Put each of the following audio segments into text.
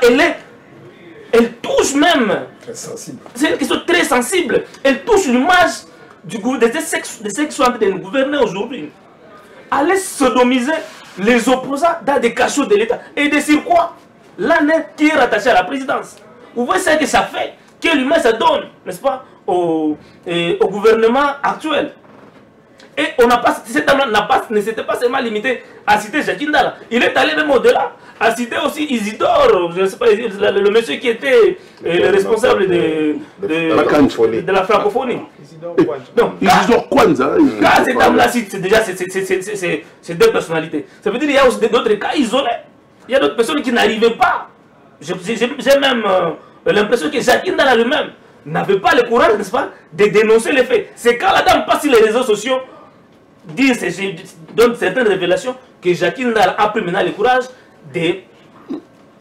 elle touche même. Très sensible. C'est une question très sensible. Elle touche l'image de ceux qui sont en train de nous gouverner aujourd'hui. Aller sodomiser les opposants dans des cachots de l'État. Et de sur quoi? L'année qui est rattachée à la présidence. Vous voyez ce que ça fait? Quelle image ça donne, n'est-ce pas, au gouvernement actuel. Et on n'a pas, cet homme-là ne s'était pas seulement limité à citer Jacques Ndala. Il est allé même au-delà, à citer aussi Isidore, je ne sais pas, le monsieur qui était le responsable de la francophonie. Isidore Kwanza. Quand cet homme-là cite, c'est déjà c'est deux personnalités. Ça veut dire qu'il y a aussi d'autres cas isolés. Il y a d'autres personnes qui n'arrivaient pas. J'ai même l'impression que Jacques Ndala lui-même n'avait pas le courage, n'est-ce pas, de dénoncer les faits. C'est quand la dame passe sur les réseaux sociaux, donne certaines révélations, que Jacques Ndala a pris maintenant le courage de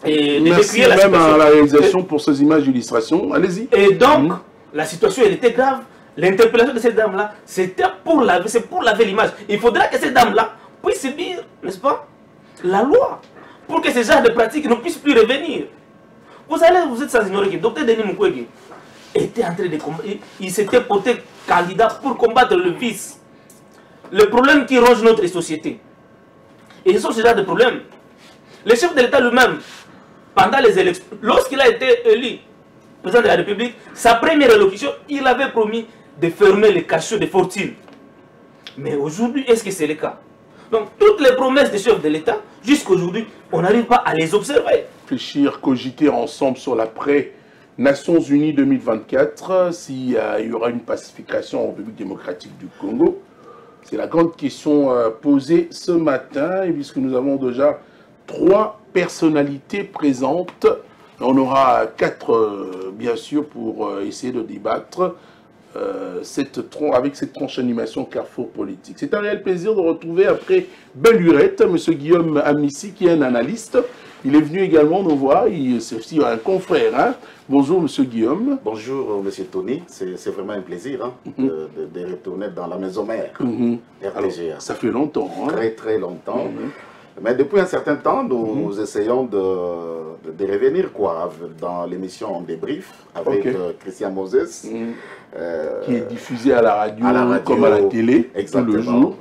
merci même à la réalisation pour ces images d'illustration. Allez-y. Et donc, la situation, elle était grave. L'interpellation de cette dame-là, c'était pour laver l'image. Il faudra que cette dame-là puisse subir, n'est-ce pas, la loi, pour que ce genre de pratiques ne puissent plus revenir. Vous êtes sans ignorer que le docteur Denis Mukwege était en train de combattre, il s'était porté candidat pour combattre le vice. Le problème qui ronge notre société. Et ce sont ce genre de problèmes. Le chef de l'État lui-même, pendant les élections, lorsqu'il a été élu président de la République, sa première élocution, il avait promis de fermer les cachots de fortune. Mais aujourd'hui, est-ce que c'est le cas? Donc, toutes les promesses des chefs de l'État, jusqu'à aujourd'hui, on n'arrive pas à les observer. Réfléchir, cogiter ensemble sur l'après Nations Unies 2024, s'il y aura une pacification en République démocratique du Congo. C'est la grande question posée ce matin, et puisque nous avons déjà 3 personnalités présentes, on aura 4 bien sûr pour essayer de débattre avec cette tranche animation Carrefour Politique. C'est un réel plaisir de retrouver après belle lurette M. Guillaume Amissi, qui est un analyste. Il est venu également nous voir, c'est aussi un confrère. Hein? Bonjour M. Guillaume. Bonjour M. Tony, c'est vraiment un plaisir hein, de retourner dans la maison mère RTGA. Alors, ça fait longtemps. Hein? Très très longtemps. Mais depuis un certain temps, nous essayons de revenir quoi, dans l'émission en débrief avec Christian Moses. Qui est diffusé à la radio comme à la télé, exactement, tout le jour.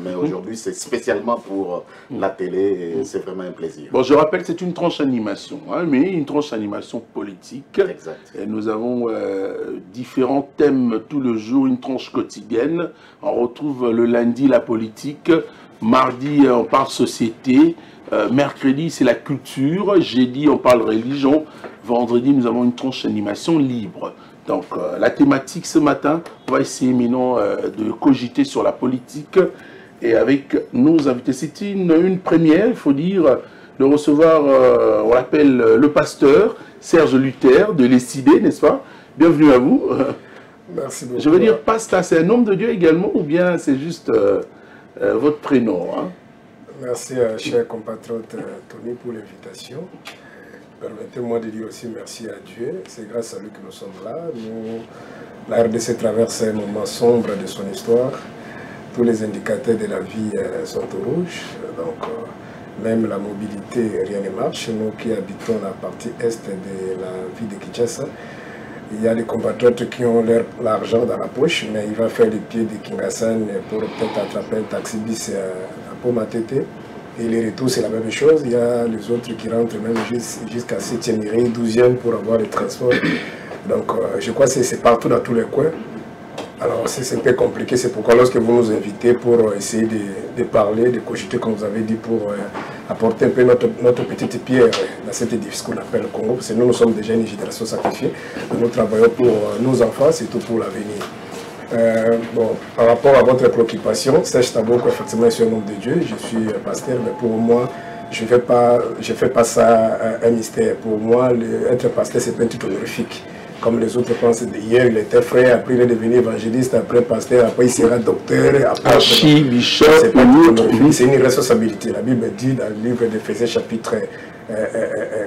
Mais aujourd'hui, c'est spécialement pour la télé et c'est vraiment un plaisir. Bon, je rappelle que c'est une tranche animation, hein, mais une tranche animation politique. Exact. Et nous avons différents thèmes tout le jour, une tranche quotidienne. On retrouve le lundi la politique, mardi on parle société, mercredi c'est la culture, jeudi on parle religion, vendredi nous avons une tranche animation libre. Donc la thématique ce matin, on va essayer maintenant de cogiter sur la politique et avec nos invités. C'est une première, il faut dire, de recevoir, on l'appelle le pasteur Serge Luther de l'ECD, n'est-ce pas? Bienvenue à vous. Merci beaucoup. Je veux dire, pasteur, c'est un homme de Dieu également ou bien c'est juste votre prénom hein? Merci cher compatriote Tony pour l'invitation. Permettez-moi de dire aussi merci à Dieu. C'est grâce à lui que nous sommes là. La RDC traverse un moment sombre de son histoire. Tous les indicateurs de la vie sont au rouge. Donc, même la mobilité, rien ne marche. Nous qui habitons la partie est de la ville de Kinshasa, il y a des compatriotes qui ont l'argent dans la poche, mais il va faire les pieds de Kingassan pour peut-être attraper un taxi bis à Pomatete. Et les retours, c'est la même chose. Il y a les autres qui rentrent même jusqu'à 7e rue, 12e pour avoir le transport. Donc, je crois que c'est partout dans tous les coins. Alors, c'est un peu compliqué. C'est pourquoi, lorsque vous nous invitez pour essayer de parler, de cogiter, comme vous avez dit, pour apporter un peu notre petite pierre dans cet édifice qu'on appelle le Congo, parce que nous sommes déjà une génération sacrifiée. Nous travaillons pour nos enfants, surtout pour l'avenir. Bon, par rapport à votre préoccupation, Serge Taboko, effectivement, je suis un homme de Dieu, je suis pasteur, mais pour moi, je ne fais pas ça un mystère. Pour moi, être pasteur, c'est pas un titre honorifique. Comme les autres pensent, hier il était frère, après il est devenu évangéliste, après pasteur, après il sera docteur, après archibishop. C'est une responsabilité. La Bible dit dans le livre d'Éphésiens chapitre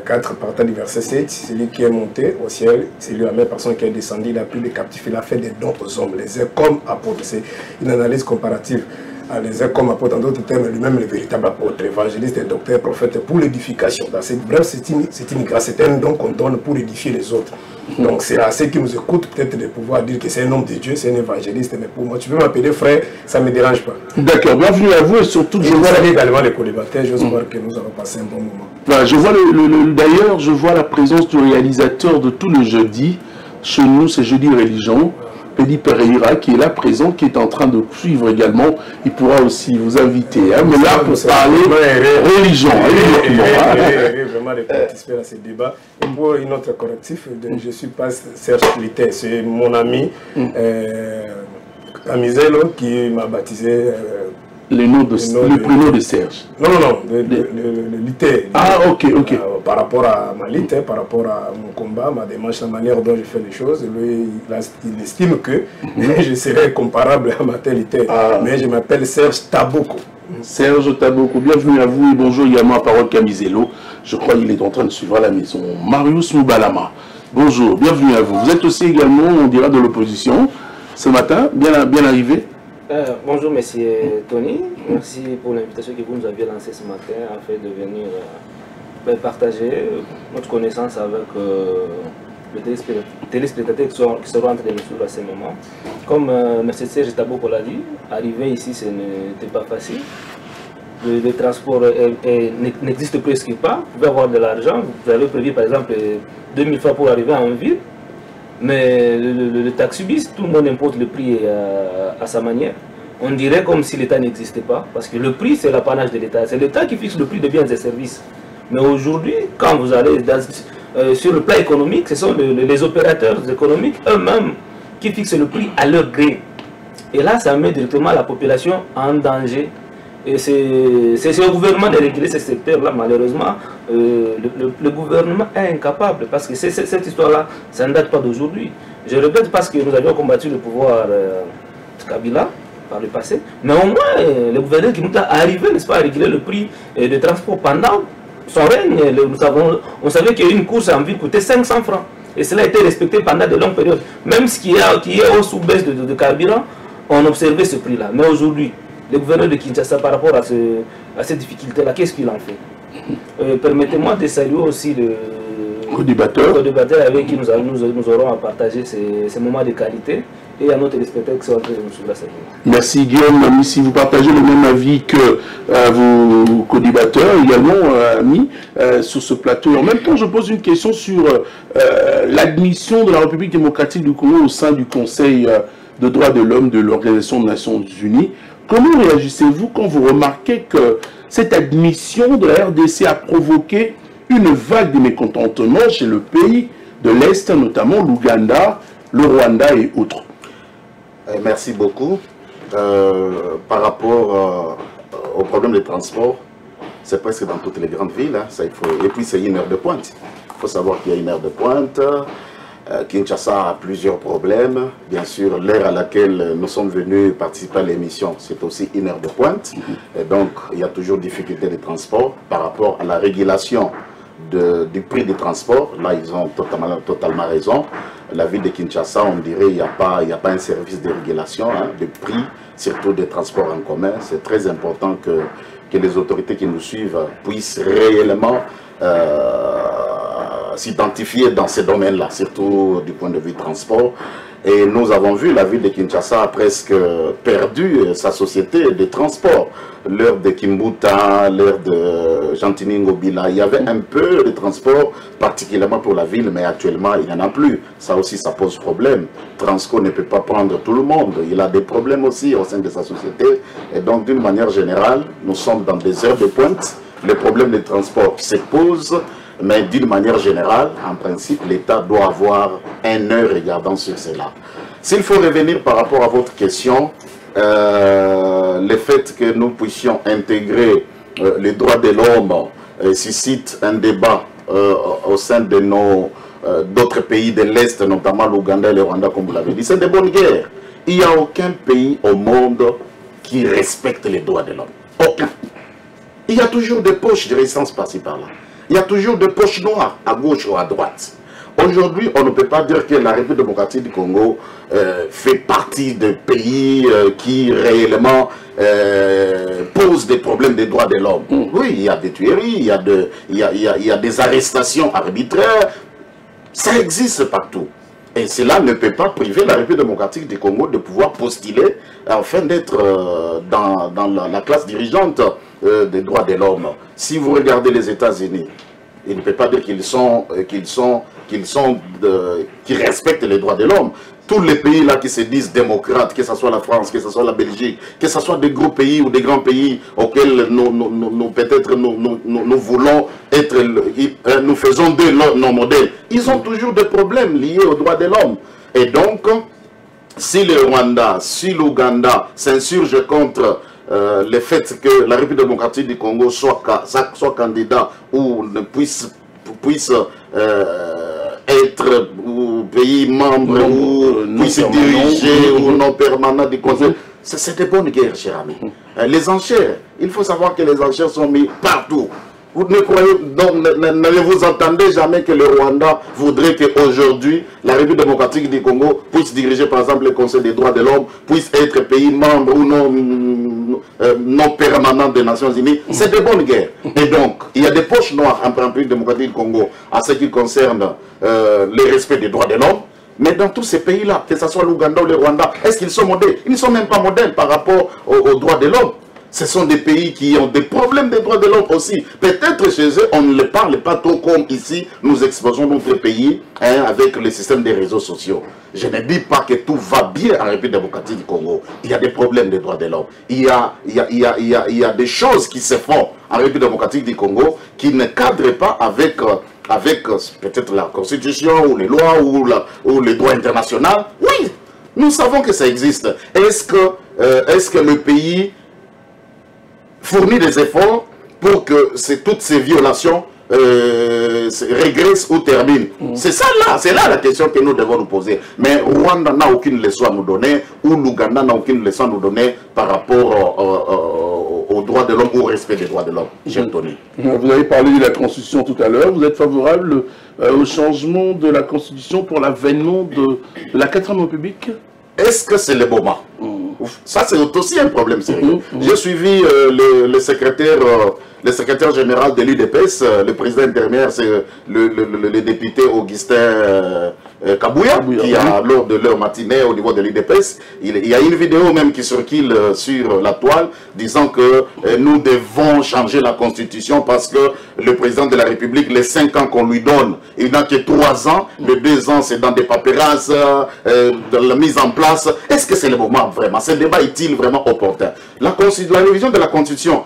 4, partant du verset 7, celui qui est monté au ciel, c'est lui la même personne qui est descendu, il a pris les captifs, il a fait des dons aux hommes, les airs comme apôtres. C'est une analyse comparative. à les comme apôtres, en d'autres termes, lui-même le véritable apôtre, évangéliste et docteur, prophète pour l'édification. Bref, c'est une grâce, c'est un don qu'on donne pour édifier les autres. Donc c'est à ceux qui nous écoutent peut-être de pouvoir dire que c'est un homme de Dieu, c'est un évangéliste, mais pour moi, tu peux m'appeler frère, ça ne me dérange pas. D'accord, bienvenue à vous et surtout je vois également les colibataires, j'espère que nous allons passer un bon moment. Voilà, je vois d'ailleurs, je vois la présence du réalisateur de tous les jeudis, chez nous c'est Jeudi Religion, Pédi Pereira qui est là présent, qui est en train de suivre également. Il pourra aussi vous inviter. Hein, mais là, pour parler religion. Vraiment de participer à ce débat. Et pour une autre correctif, je suis pas Serge Clité, c'est mon ami Camisello qui m'a baptisé. Le prénom de Serge. Non, le Lité. Ah, ok. Par rapport à ma lutte, par rapport à mon combat, ma démarche, la manière dont je fais les choses, lui, il estime que je serais comparable à ma telle Lité. Mais je m'appelle Serge Taboko. Serge Taboko, bienvenue à vous et bonjour également à Parole Camisello. Je crois qu'il est en train de suivre à la maison. Marius Moubalama, bonjour, bienvenue à vous. Vous êtes aussi également, on dira, de l'opposition. Ce matin, bien arrivé. Bonjour monsieur Tony, merci pour l'invitation que vous nous aviez lancée ce matin afin de venir partager notre connaissance avec les téléspectateurs qui seront en train de nous suivre à ce moment. Comme M. Serge Taboko l'a dit, arriver ici ce n'était pas facile. Le transport n'existe presque pas, vous pouvez avoir de l'argent, vous avez prévu par exemple 2000 francs pour arriver en ville. Mais le taxi-bis, tout le monde impose le prix à sa manière. On dirait comme si l'État n'existait pas, parce que le prix, c'est l'apanage de l'État. C'est l'État qui fixe le prix de biens et services. Mais aujourd'hui, quand vous allez sur le plan économique, ce sont les opérateurs économiques eux-mêmes qui fixent le prix à leur gré. Et là, ça met directement la population en danger. Et c'est au gouvernement de réguler ce secteur-là, malheureusement. Le gouvernement est incapable, parce que cette histoire-là, ça ne date pas d'aujourd'hui. Je répète parce que nous avions combattu le pouvoir Kabila par le passé, mais au moins, le gouverneur qui nous a arrivé, n'est-ce pas, à réguler le prix de transport pendant son règne. On savait qu'une course en ville coûtait 500 francs. Et cela a été respecté pendant de longues périodes. Même ce qui est au sous-baisse de carburant, on observait ce prix-là. Mais aujourd'hui, le gouverneur de Kinshasa, par rapport à ces difficultés-là, qu'est-ce qu'il en fait? Permettez-moi de saluer aussi le co-débatteur avec qui nous aurons à partager ces moments de qualité, et à nos téléspectateurs qui sont en train de nous suivre à cette moment. Merci Guillaume. Si vous partagez le même avis que vos co-débatteurs, également amis, sur ce plateau. En même temps, je pose une question sur l'admission de la République démocratique du Congo au sein du Conseil de droits de l'homme de l'Organisation des Nations Unies. Comment réagissez-vous quand vous remarquez que cette admission de la RDC a provoqué une vague de mécontentement chez le pays de l'Est, notamment l'Ouganda, le Rwanda et autres? Merci beaucoup. Par rapport au problème des transports, c'est presque dans toutes les grandes villes. Hein, ça, et puis c'est une heure de pointe. Il faut savoir qu'il y a une heure de pointe. Kinshasa a plusieurs problèmes. Bien sûr, l'heure à laquelle nous sommes venus participer à l'émission, c'est aussi une heure de pointe. Et donc, il y a toujours difficulté de transport par rapport à la régulation du prix des transports. Là, ils ont totalement raison. La ville de Kinshasa, on dirait qu'il n'y a pas un service de régulation des prix, surtout des transports en commun. C'est très important que les autorités qui nous suivent puissent réellement s'identifier dans ces domaines-là, surtout du point de vue transport. Et nous avons vu, la ville de Kinshasa a presque perdu sa société de transport. L'heure de Kimbuta, l'heure de Gentini-Ngobila, il y avait un peu de transport, particulièrement pour la ville, mais actuellement, il n'y en a plus. Ça aussi, ça pose problème. Transco ne peut pas prendre tout le monde. Il a des problèmes aussi au sein de sa société. Et donc, d'une manière générale, nous sommes dans des heures de pointe. Les problèmes de transport se posent. Mais d'une manière générale, en principe, l'État doit avoir un œil regardant sur cela. S'il faut revenir par rapport à votre question, le fait que nous puissions intégrer les droits de l'homme suscite un débat au sein de d'autres pays de l'Est, notamment l'Ouganda et le Rwanda, comme vous l'avez dit. C'est de bonnes guerres. Il n'y a aucun pays au monde qui respecte les droits de l'homme. Aucun. Il y a toujours des poches de résistance par-ci par-là. Il y a toujours des poches noires à gauche ou à droite. Aujourd'hui, on ne peut pas dire que la République démocratique du Congo fait partie des pays qui réellement posent des problèmes des droits de l'homme. Oui, il y a des tueries, il y a des arrestations arbitraires. Ça existe partout. Et cela ne peut pas priver la République démocratique du Congo de pouvoir postuler afin d'être dans la classe dirigeante des droits de l'homme. Si vous regardez les États-Unis, il ne peut pas dire qu'ils respectent les droits de l'homme. Tous les pays là qui se disent démocrates, que ce soit la France, que ce soit la Belgique, que ce soit des gros pays ou des grands pays auxquels peut-être nous voulons être, nous faisons d'eux nos modèles, ils ont toujours des problèmes liés aux droits de l'homme. Et donc, si le Rwanda, si l'Ouganda s'insurge contre le fait que la République démocratique du Congo soit candidat ou ne puisse être pays membre ou puisse diriger ou non permanent du Conseil, c'est des bonnes guerres, chers amis. Les enchères, il faut savoir que les enchères sont mises partout. Vous ne croyez, donc, ne vous entendez jamais que le Rwanda voudrait qu'aujourd'hui, la République démocratique du Congo puisse diriger par exemple le Conseil des droits de l'homme, puisse être pays membre ou non permanent des Nations Unies. C'est de bonnes guerres. Et donc, il y a des poches noires en République démocratique du Congo à ce qui concerne le respect des droits de l'homme. Mais dans tous ces pays-là, que ce soit l'Ouganda ou le Rwanda, est-ce qu'ils sont modèles? Ils ne sont même pas modèles par rapport aux droits de l'homme. Ce sont des pays qui ont des problèmes des droits de l'homme aussi. Peut-être chez eux, on ne les parle pas trop comme ici, nous exposons notre pays avec le système des réseaux sociaux. Je ne dis pas que tout va bien en République démocratique du Congo. Il y a des problèmes des droits de l'homme. Il y a des choses qui se font en République démocratique du Congo qui ne cadrent pas avec peut-être la Constitution ou les lois ou les droits internationaux. Oui, nous savons que ça existe. Est-ce que le pays fournit des efforts pour que toutes ces violations régressent ou terminent? C'est là la question que nous devons nous poser. Mais Rwanda n'a aucune leçon à nous donner, ou l'Ouganda n'a aucune leçon à nous donner par rapport aux droits de l'homme ou au respect des droits de l'homme. Vous avez parlé de la Constitution tout à l'heure. Vous êtes favorable au changement de la Constitution pour l'avènement de la 4e République? Est-ce que c'est le moment? Ça, c'est aussi un problème sérieux. J'ai suivi le secrétaire général de l'UDPS, le président intérimaire, c'est le député Augustin Kabouya, qui a, lors de leur matinée au niveau de l'UDPS, il y a une vidéo même qui circule sur la toile, disant que nous devons changer la Constitution parce que le président de la République, les 5 ans qu'on lui donne, il n'a que 3 ans, les 2 ans c'est dans des paperasses, de la mise en place. Est-ce que c'est le moment vraiment? Ce débat est-il vraiment opportun? La révision de la Constitution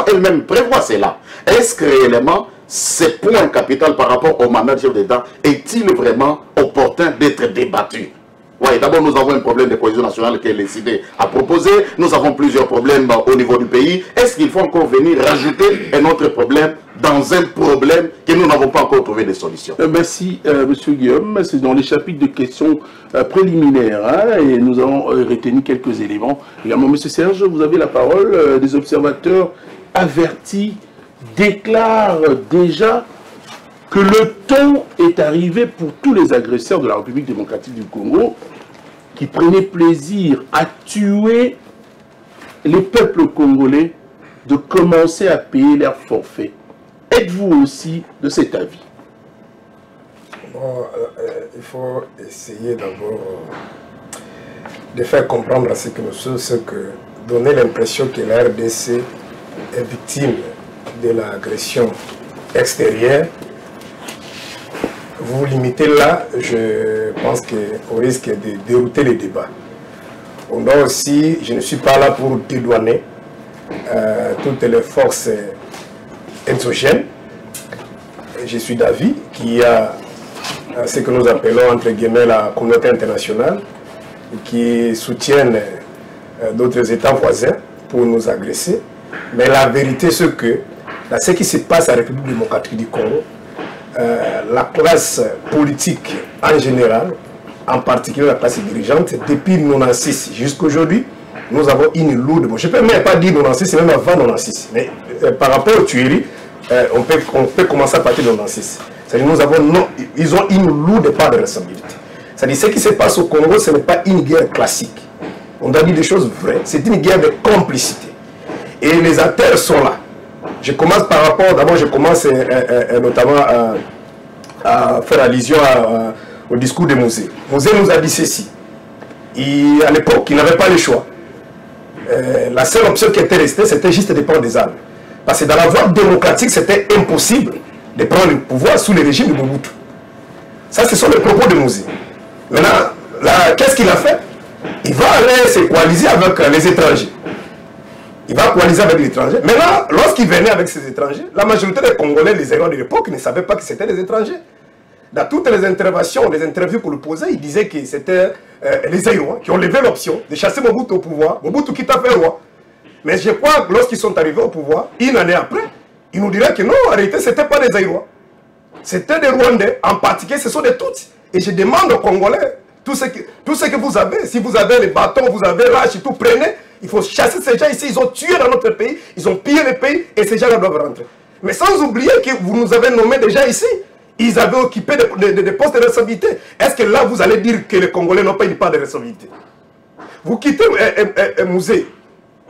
elle-même prévoit cela. Est-ce que réellement ce point capital par rapport au mandat d'État est-il vraiment opportun d'être débattu? Oui, d'abord nous avons un problème de cohésion nationale qui est décidé à proposer. Nous avons plusieurs problèmes au niveau du pays. Est-ce qu'il faut encore venir rajouter un autre problème dans un problème que nous n'avons pas encore trouvé de solution? Merci, M. Guillaume. C'est dans les chapitres de questions préliminaires et nous avons retenu quelques éléments. Également, M. Serge, vous avez la parole. Des observateurs avertis déclarent déjà que le temps est arrivé pour tous les agresseurs de la République démocratique du Congo qui prenaient plaisir à tuer les peuples congolais de commencer à payer leurs forfaits. Êtes-vous aussi de cet avis? Bon, il faut essayer d'abord de faire comprendre à ce que nous sommes, ce que donner l'impression que la RDC est victime de l'agression extérieure. Vous limitez là, je pense qu'au risque de dérouter les débats. On doit aussi, je ne suis pas là pour dédouaner toutes les forces exogènes. Je suis d'avis qu'il y a ce que nous appelons entre guillemets la communauté internationale qui soutiennent d'autres États voisins pour nous agresser. Mais la vérité c'est que dans ce qui se passe à la République démocratique du Congo, la classe politique en général, en particulier la classe dirigeante, depuis 1996 jusqu'à aujourd'hui, nous avons une lourde... Je ne peux même pas dire 1996, c'est même avant 1996. Mais par rapport aux tueries, on peut commencer à partir de 1996. C'est-à-dire ils ont une lourde part de responsabilité. C'est-à-dire ce qui se passe au Congo, ce n'est pas une guerre classique. On doit dire des choses vraies. C'est une guerre de complicité. Et les acteurs sont là. Je commence par rapport, d'abord je commence notamment à faire allusion au discours de Mosé. Mosé nous a dit ceci. À l'époque, il n'avait pas le choix. La seule option qui était restée, c'était juste de prendre des armes. Parce que dans la voie démocratique, c'était impossible de prendre le pouvoir sous le régime de Mobutu. Ça, ce sont les propos de Mosé. Maintenant, qu'est-ce qu'il a fait? Il va aller se coaliser avec les étrangers. Il va coaliser avec les étrangers. Maintenant, lorsqu'il venait avec ces étrangers, la majorité des Congolais, les héros de l'époque, ne savaient pas que c'était des étrangers. Dans toutes les interventions, les interviews qu'on lui posait, il disait que c'était les Aïrois qui ont levé l'option de chasser Mobutu au pouvoir. Mobutu qui t'a fait roi. Mais je crois que lorsqu'ils sont arrivés au pouvoir, une année après, ils nous diraient que non, en réalité, ce n'était pas des Aïrois. C'était des Rwandais. En particulier, ce sont des Tutsis. Et je demande aux Congolais, tout ce que vous avez, si vous avez les bâtons, vous avez l'âge et tout, prenez. Il faut chasser ces gens ici. Ils ont tué dans notre pays, ils ont pillé le pays et ces gens-là doivent rentrer. Mais sans oublier que vous nous avez nommés déjà ici. Ils avaient occupé des postes de responsabilité. Est-ce que là, vous allez dire que les Congolais n'ont pas une part de responsabilité? Vous quittez un musée.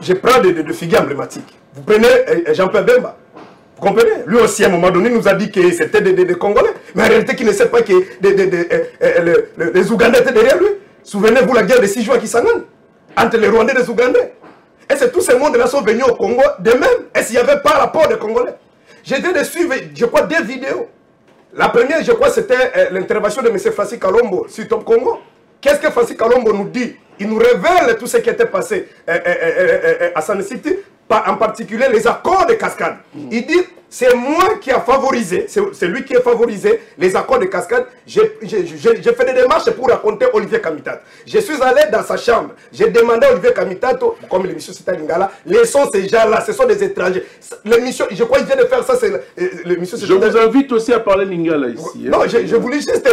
Je prends des figures emblématiques. Vous prenez Jean-Pierre Bemba. Vous comprenez? Lui aussi, à un moment donné, nous a dit que c'était des Congolais. Mais en réalité, qui ne sait pas que les Ougandais étaient derrière lui. Souvenez-vous la guerre des 6 juin qui s'engage entre les Rwandais et les Ougandais. Et c'est tous ces mondes-là sont venus au Congo de même. Est-ce qu'il n'y avait pas rapport des Congolais? J'ai été de suivre, je crois, des vidéos. La première, je crois, c'était l'intervention de M. Francis Kalombo sur Top Congo. Qu'est-ce que Francis Kalombo nous dit? Il nous révèle tout ce qui était passé à San City, en particulier les accords de cascade. Il dit, c'est moi qui a favorisé, c'est lui qui a favorisé les accords de cascade. J'ai fait des démarches pour raconter Olivier Kamitato. Je suis allé dans sa chambre, j'ai demandé à Olivier Kamitato, comme l'émission Cita Lingala, laissons ces gens-là, ce sont des étrangers. L'émission, je crois qu'il vient de faire ça, c'est l'émission. Je vous invite aussi à parler Lingala ici. Non, je voulais juste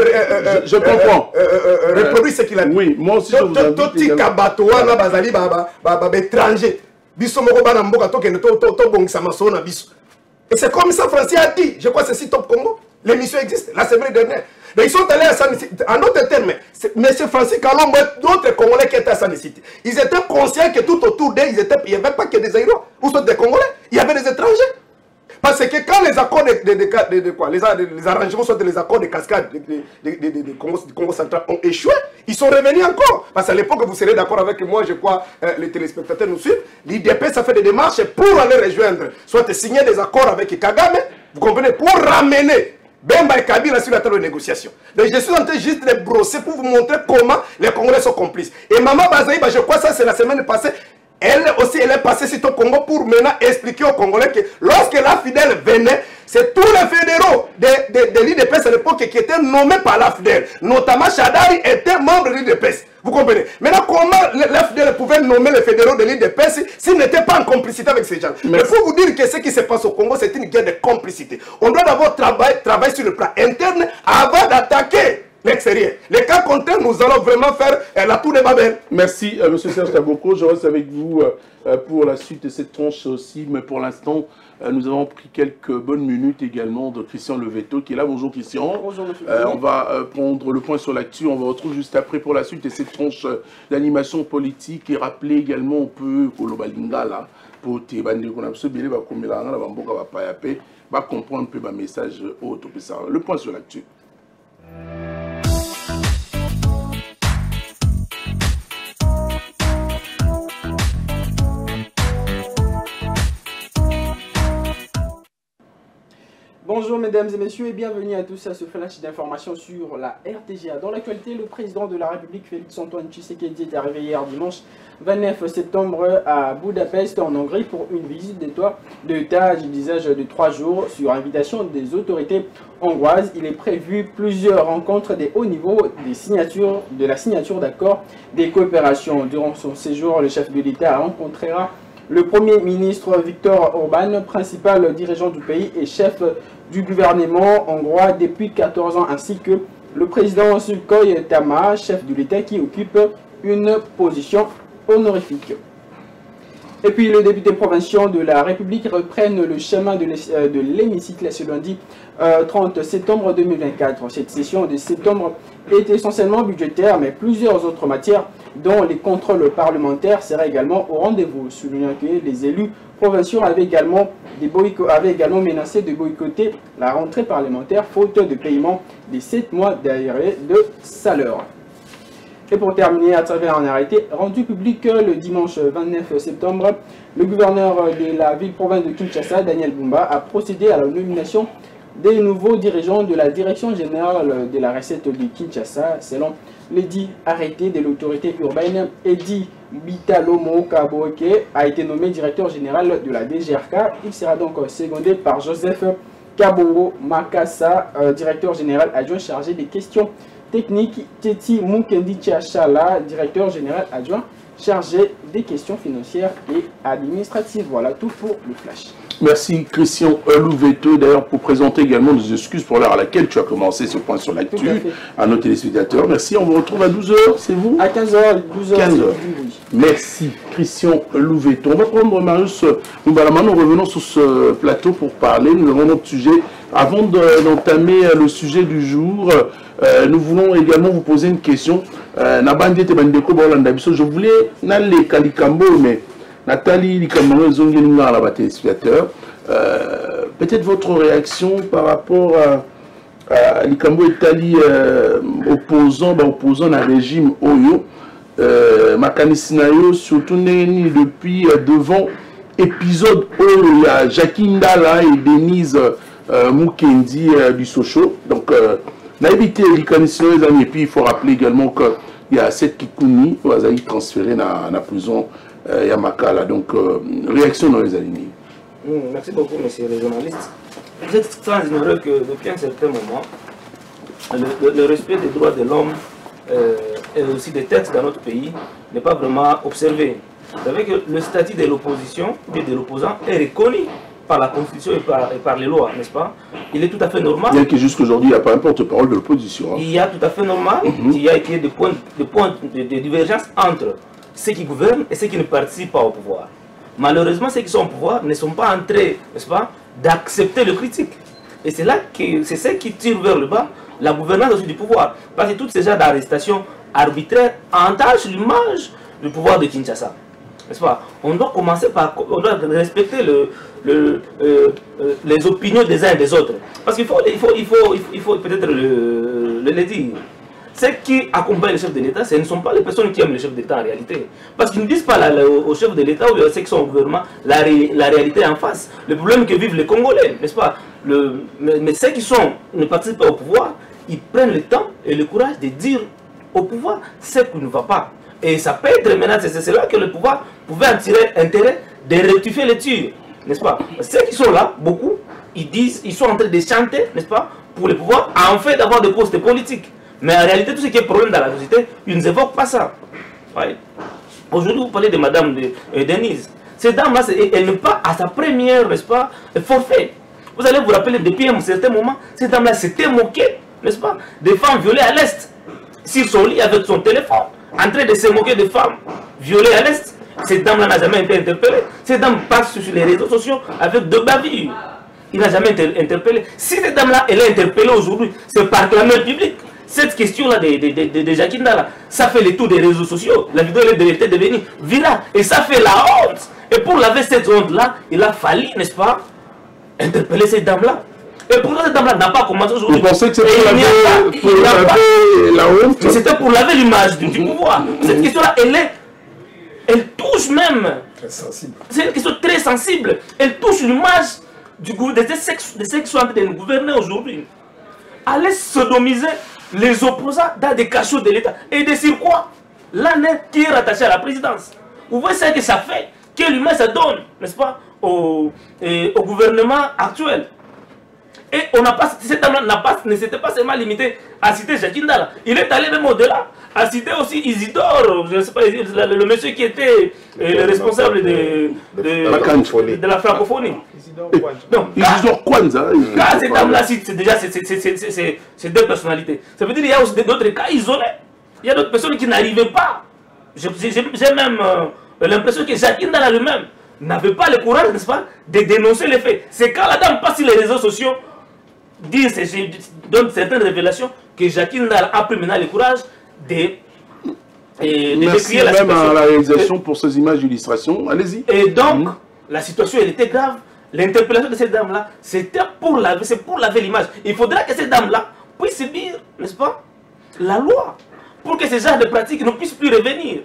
je comprends. Reproduire ce qu'il a dit. Oui, moi aussi je vous invite. Toti Kabatoana bazali étranger. Biso moko bana mboka tokende to bongisa maso na biso. Et c'est comme ça Francis a dit. Je crois que c'est si Top Congo. L'émission existe la semaine dernière. Mais ils sont allés à San City. En d'autres termes, M. Francis Kalombo et d'autres Congolais qui étaient à San City. Ils étaient conscients que tout autour d'eux, il n'y avait pas que des Aïrois ou des Congolais. Il y avait des étrangers. Parce que quand les accords les arrangements, soit les accords de cascade du Congo central ont échoué, ils sont revenus encore. Parce qu'à l'époque, vous serez d'accord avec moi, je crois, les téléspectateurs nous suivent, l'IDP, ça fait des démarches pour aller rejoindre, soit signer des accords avec Kagame, vous comprenez, pour ramener Bemba et Kabila sur la table de négociation. Donc je suis en train juste de brosser pour vous montrer comment les Congolais sont complices. Et Maman Bazaï, je crois que ça c'est la semaine passée, elle aussi, elle est passée sur Top Congo pour maintenant expliquer aux Congolais que lorsque la FIDEL venait, c'est tous les fédéraux de l'IDPS à l'époque qui étaient nommés par la FIDEL. Notamment Chadari était membre de l'IDPS. Vous comprenez? Maintenant, comment la FIDEL pouvait nommer les fédéraux de l'IDPS s'ils n'étaient pas en complicité avec ces gens? Mais il faut vous dire que ce qui se passe au Congo, c'est une guerre de complicité. On doit d'abord travailler sur le plan interne avant d'attaquer l'extérieur. Les cas contraires, nous allons vraiment faire la tour de Babel. Merci, M. Serge Taboko. Je reste avec vous pour la suite de cette tranche aussi. Mais pour l'instant, nous avons pris quelques bonnes minutes également de Christian Leveto qui est là. Bonjour Christian. Bonjour monsieur. On va prendre le point sur l'actu. On va retrouver juste après pour la suite de cette tranche d'animation politique et rappeler également un peu Kolobalingala pour te bande qu'on a besoin va comme là va mboka va pas yaper va comprendre un peu ma message autre. Le point sur l'actu. Bonjour mesdames et messieurs et bienvenue à tous à ce flash d'informations sur la RTGA. Dans l'actualité, le président de la République Félix-Antoine Tshisekedi est arrivé hier dimanche 29 septembre à Budapest en Hongrie pour une visite d'État de 3 jours sur invitation des autorités hongroises. Il est prévu plusieurs rencontres des hauts niveaux de la signature d'accords des coopérations. Durant son séjour, le chef de l'État rencontrera le Premier ministre Viktor Orban, principal dirigeant du pays et chef du gouvernement hongrois depuis 14 ans, ainsi que le président Sulkoy Tama, chef de l'État qui occupe une position honorifique. Et puis les députés provinciaux de la République reprennent le chemin de l'hémicycle ce lundi 30 septembre 2024. Cette session de septembre est essentiellement budgétaire, mais plusieurs autres matières, dont les contrôles parlementaires, seraient également au rendez-vous. Soulignant que les élus provinciaux avaient également menacé de boycotter la rentrée parlementaire faute de paiement des 7 mois d'arrêt de salaire. Et pour terminer, à travers un arrêté rendu public le dimanche 29 septembre, le gouverneur de la ville-province de Kinshasa, Daniel Bumba, a procédé à la nomination des nouveaux dirigeants de la direction générale de la recette de Kinshasa, selon le dit arrêté de l'autorité urbaine. Edi Bitalomo Kaboke a été nommé directeur général de la DGRK. Il sera donc secondé par Joseph Kabongo Makassa, directeur général adjoint chargé des questions techniques. Teti Mukendi Tchala, directeur général adjoint chargé des questions financières et administratives. Voilà tout pour le flash. Merci Christian Louveteau, d'ailleurs pour présenter également des excuses pour l'heure à laquelle tu as commencé ce point sur l'actu à nos téléspectateurs. Merci, on vous retrouve à 12h, c'est vous? À 15h, 12h. 15h. Merci Christian Louveteau. On va prendre Marius Moubalama, nous revenons sur ce plateau pour parler, nous avons notre sujet. Avant d'entamer le sujet du jour, nous voulons également vous poser une question. Je voulais n'aller Kalikambo, mais Nathalie Likambo, téléspectateur. Peut-être votre réaction par rapport à Likambo et Tali opposant à un régime Oyo. Makanisinayo, surtout depuis devant épisode où il y a Jackie Ndala et Denise Mukendi du Socho. Donc, on a évité les Makanisinayo, et puis il faut rappeler également qu'il y a 7 Kikouni qui ont été transférés dans la prison Yamakala. Donc, réaction dans les alignés. Merci beaucoup, monsieur le journaliste. Vous êtes sans ignorer que depuis un certain moment, le respect des droits de l'homme et aussi des textes dans notre pays n'est pas vraiment observé. Vous savez que le statut de l'opposition et de l'opposant est reconnu par la Constitution et par les lois, n'est-ce pas? Il est tout à fait normal. Bien que jusqu'aujourd'hui, il n'y a pas un porte-parole de l'opposition. Hein. Il y a tout à fait normal qu'il y a été des points de divergence entre ceux qui gouvernent et ceux qui ne participent pas au pouvoir. Malheureusement, ceux qui sont au pouvoir ne sont pas en train, n'est-ce pas, d'accepter le critique. Et c'est là que c'est ce qui tire vers le bas la gouvernance aussi du pouvoir. Parce que toutes ces genres d'arrestations arbitraires entachent l'image du pouvoir de Kinshasa. N'est-ce pas? On doit commencer par respecter les opinions des uns et des autres. Parce qu'il faut peut-être le dire. Ceux qui accompagnent le chef de l'État, ce ne sont pas les personnes qui aiment le chef d'État en réalité. Parce qu'ils ne disent pas au chef de l'État ou à ceux qui sont au gouvernement la réalité en face. Le problème que vivent les Congolais, n'est-ce pas? Mais ceux qui ne participent pas au pouvoir, ils prennent le temps et le courage de dire au pouvoir ce qui ne va pas. Et ça peut être maintenant, c'est là que le pouvoir pouvait en tirer intérêt de rectifier les tirs, n'est-ce pas? Ceux qui sont là, beaucoup, ils sont en train de chanter, n'est-ce pas, pour le pouvoir, en fait d'avoir des postes politiques. Mais en réalité, tout ce qui est problème dans la société, ils ne évoquent pas ça. Ouais. Aujourd'hui, vous parlez de Madame Denise. Cette dame-là, elle n'est pas à sa première, n'est-ce pas, forfait. Vous allez vous rappeler, depuis un certain moment, cette dame-là s'était moquée, n'est-ce pas, des femmes violées à l'Est. Sur son lit avec son téléphone, en train de se moquer des femmes violées à l'Est. Cette dame-là n'a jamais été interpellée. Cette dame passe sur les réseaux sociaux avec de bavures. Il n'a jamais été interpellé. Si cette dame-là, elle est interpellée aujourd'hui, c'est par clameur publique. Cette question-là de Jackie Ndala, ça fait le tour des réseaux sociaux. La vidéo était devenue virale. Et ça fait la honte. Et pour laver cette honte-là, il a fallu, n'est-ce pas, interpeller cette dame-là. Et pourquoi cette dame-là n'a pas commencé aujourd'hui? Vous pensez que c'est pour laver la honte? C'était pour laver l'image du pouvoir. Cette question-là, elle touche même. Très sensible. C'est une question très sensible. Elle touche l'image de ceux qui sont en train de nous gouverner aujourd'hui. Aller sodomiser les opposants dans des cachots de l'État. Et de sur quoi? L'année qui est rattachée à la présidence. Vous voyez ce que ça fait? Quelle image ça donne, n'est-ce pas, au gouvernement actuel? Et cet homme-là ne s'était pas seulement limité à citer Jackie Ndala. Il est allé même au-delà, à citer aussi Isidore, je ne sais pas, le monsieur qui était le responsable de la francophonie. Isidore Kwanza. Quand cet homme-là cite, c'est déjà c'est deux personnalités. Ça veut dire qu'il y a aussi d'autres cas isolés. Il y a d'autres personnes qui n'arrivaient pas. J'ai même l'impression que Jacques Ndala lui-même n'avait pas le courage, n'est-ce pas, de dénoncer les faits. C'est quand la dame passe sur les réseaux sociaux, donne certaines révélations, que Jacques Ndala a pris maintenant le courage de merci la même situation. à la réalisation pour ces images d'illustration. Allez-y. Et donc, la situation, elle était grave. L'interpellation de cette dame-là, c'était pour laver l'image. Il faudra que cette dame-là puisse subir, n'est-ce pas, la loi, pour que ce genre de pratiques ne puissent plus revenir.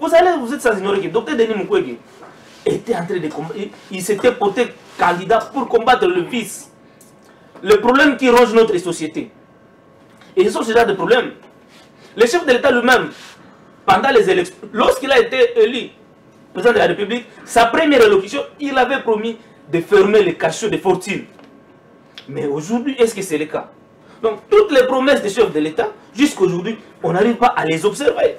Vous êtes sans ignorer que le docteur Denis Mukwege était en train de combattre. Il s'était porté candidat pour combattre le vice. Le problème qui ronge notre société. Et ce sont ce genre de problèmes. Le chef de l'État lui-même, pendant les élections, lorsqu'il a été élu président de la République, sa première élocution, il avait promis de fermer les cachots de fortune. Mais aujourd'hui, est-ce que c'est le cas? Donc, toutes les promesses des chefs de l'État, jusqu'à aujourd'hui, on n'arrive pas à les observer.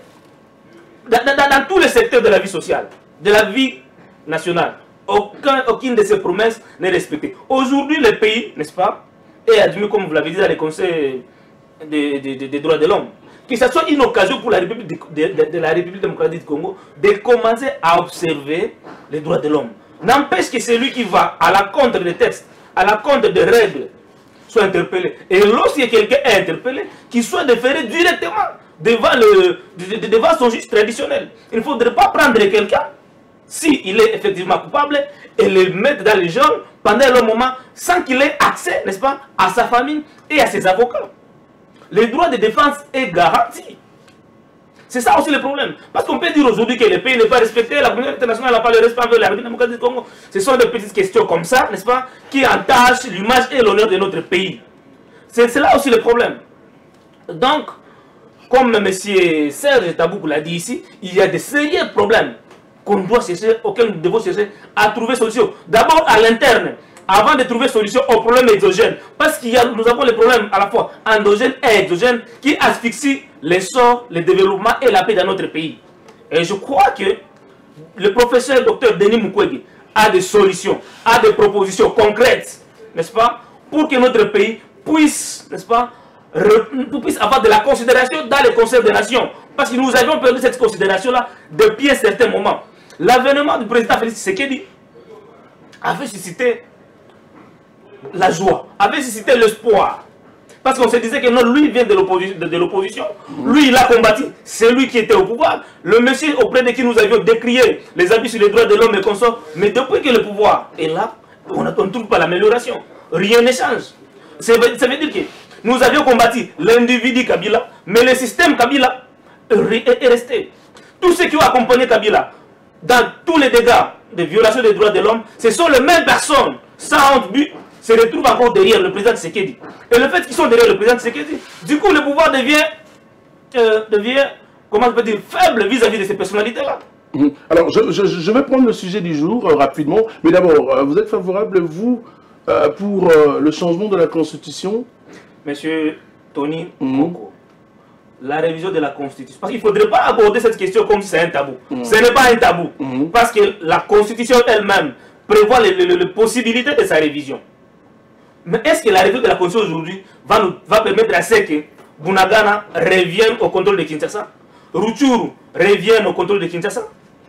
Dans tous les secteurs de la vie sociale, de la vie nationale, aucune de ces promesses n'est respectée. Aujourd'hui, le pays, n'est-ce pas, est admis, comme vous l'avez dit, dans les conseils des droits de l'homme, que ce soit une occasion pour la République de la République démocratique du Congo de commencer à observer les droits de l'homme. N'empêche que celui qui va à la contre des textes, à la contre des règles, soit interpellé. Et lorsqu'il y a quelqu'un est interpellé, qu'il soit déféré directement devant son juge traditionnel. Il ne faudrait pas prendre quelqu'un, s'il est effectivement coupable, et le mettre dans les geôles pendant un long moment, sans qu'il ait accès, n'est-ce pas, à sa famille et à ses avocats. Le droit de défense est garanti. C'est ça aussi le problème. Parce qu'on peut dire aujourd'hui que le pays n'est pas respecté, la communauté internationale n'a pas le respect envers la République démocratique du Congo. Ce sont des petites questions comme ça, n'est-ce pas, qui entachent l'image et l'honneur de notre pays. C'est là aussi le problème. Donc, comme M. Serge Tabou l'a dit ici, il y a des sérieux problèmes auxquels nous devons chercher à trouver solution. D'abord à l'interne, avant de trouver solution aux problèmes exogènes. Parce que nous avons les problèmes à la fois endogènes et exogènes qui asphyxient l'essor, le développement et la paix dans notre pays. Et je crois que le professeur Dr Denis Mukwege a des solutions, a des propositions concrètes, n'est-ce pas, pour que notre pays puisse, n'est-ce pas, puisse avoir de la considération dans les conseils des nations. Parce que nous avions perdu cette considération-là depuis un certain moment. L'avènement du président Félix Tshisekedi avait suscité la joie, avait suscité l'espoir. Parce qu'on se disait que non, lui vient de l'opposition, lui il a combattu, c'est lui qui était au pouvoir. Le monsieur auprès de qui nous avions décrié les abus sur les droits de l'homme et consorts, mais depuis que le pouvoir est là, on ne trouve pas l'amélioration. Rien ne change. Ça veut dire que nous avions combattu l'individu Kabila, mais le système Kabila est resté. Tous ceux qui ont accompagné Kabila dans tous les dégâts de violation des droits de l'homme, ce sont les mêmes personnes, sans honte but, se retrouvent encore derrière le président Tshisekedi. Et le fait qu'ils sont derrière le président Tshisekedi, du coup le pouvoir devient comment je peux dire, faible vis-à-vis de ces personnalités-là. Alors je vais prendre le sujet du jour rapidement, mais d'abord, vous êtes favorable, vous, pour le changement de la Constitution? Monsieur Tony Moko, la révision de la Constitution, parce qu'il ne faudrait pas aborder cette question comme si c'est un tabou. Ce n'est pas un tabou, parce que la Constitution elle-même prévoit les possibilités de sa révision. Mais est-ce que la révision de la Constitution aujourd'hui va permettre à ce que Bunagana revienne au contrôle de Kinshasa, Rutshuru revienne au contrôle de Kinshasa?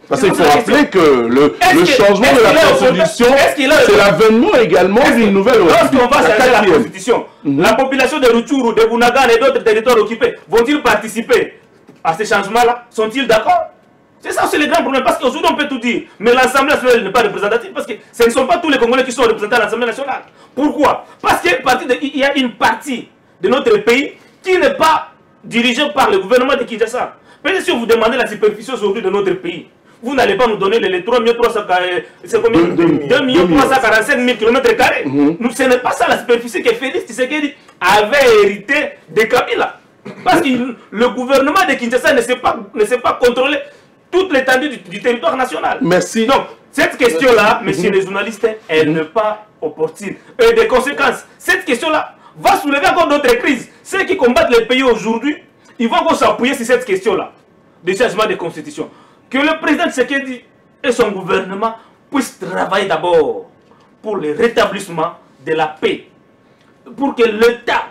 Parce qu'il faut rappeler que le changement de la Constitution, c'est l'avènement également d'une nouvelle République. Lorsqu'on va changer la Constitution, la population de Rutshuru, de Bunagana et d'autres territoires occupés, vont-ils participer à ces changements-là? Sont-ils d'accord? C'est ça, c'est le grand problème. Parce qu'aujourd'hui, on peut tout dire. Mais l'Assemblée nationale n'est pas représentative. Parce que ce ne sont pas tous les Congolais qui sont représentés à l'Assemblée nationale. Pourquoi? Parce qu'il y a une partie de notre pays qui n'est pas dirigée par le gouvernement de Kinshasa. Peut-être si vous demandez la superficie aujourd'hui de notre pays, vous n'allez pas nous donner les 2 345 000 km². Ce n'est pas ça la superficie que Félix Tshisekedi avait hérité de Kabila. Parce que le gouvernement de Kinshasa ne sait pas contrôler toute l'étendue du territoire national. Merci. Donc, cette question-là, messieurs les journalistes, elle n'est pas opportune. Et des conséquences, cette question-là va soulever encore d'autres crises. Ceux qui combattent les pays aujourd'hui, ils vont encore s'appuyer sur cette question-là, de changement de constitution. Que le président Tshisekedi et son gouvernement puissent travailler d'abord pour le rétablissement de la paix. Pour que l'État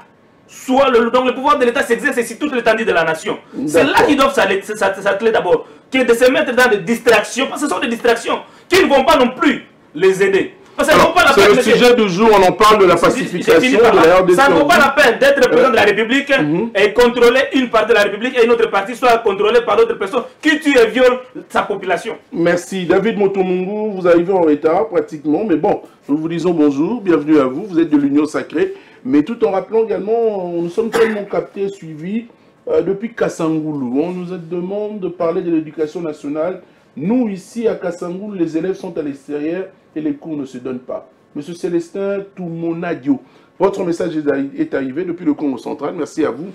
donc le pouvoir de l'État s'exerce sur toute l'étendue de la nation. C'est là qu'ils doivent s'atteler d'abord, que de se mettre dans des distractions, parce que ce sont des distractions qui ne vont pas non plus les aider. C'est le sujet du jour, on en parle de la pacification de la RDC. Ça ne vaut pas la peine d'être président de la République et contrôler une partie de la République et une autre partie soit contrôlée par d'autres personnes qui tuent et violent sa population. Merci. David Motomungu, vous arrivez en retard pratiquement, mais bon, nous vous disons bonjour, bienvenue à vous, vous êtes de l'Union Sacrée, mais tout en rappelant également, nous sommes tellement captés, suivis depuis Kassangoulou. On nous demande de parler de l'éducation nationale. Nous, ici à Kassangoulou, les élèves sont à l'extérieur et les cours ne se donnent pas. Monsieur Célestin Toumonadio, votre message est arrivé depuis le Congo central. Merci à vous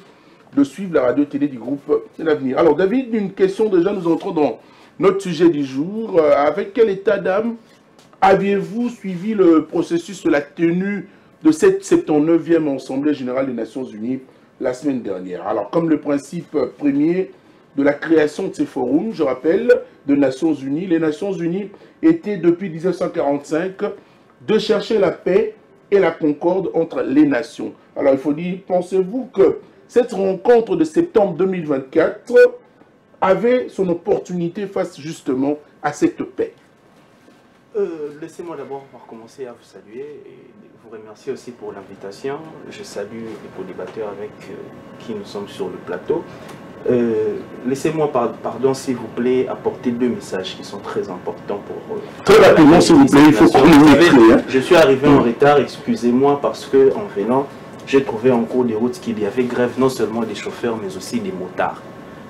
de suivre la radio-télé du groupe L'Avenir. Alors David, une question déjà, nous entrons dans notre sujet du jour. Avec quel état d'âme aviez-vous suivi le processus de la tenue de cette 79e Assemblée Générale des Nations Unies la semaine dernière? Alors comme le principe premier de la création de ces forums, je rappelle, de Nations Unies. Les Nations Unies étaient depuis 1945 de chercher la paix et la concorde entre les nations. Alors il faut dire, pensez-vous que cette rencontre de septembre 2024 avait son opportunité face justement à cette paix? Laissez-moi d'abord commencer à vous saluer et vous remercier aussi pour l'invitation. Je salue les co-débatteurs avec qui nous sommes sur le plateau. Laissez-moi, pardon s'il vous plaît, apporter deux messages qui sont très importants pour... très rapidement s'il vous plaît, il faut qu'on le mette. Je suis arrivé en retard, excusez-moi, parce que en venant, j'ai trouvé en cours des routes qu'il y avait grève non seulement des chauffeurs, mais aussi des motards.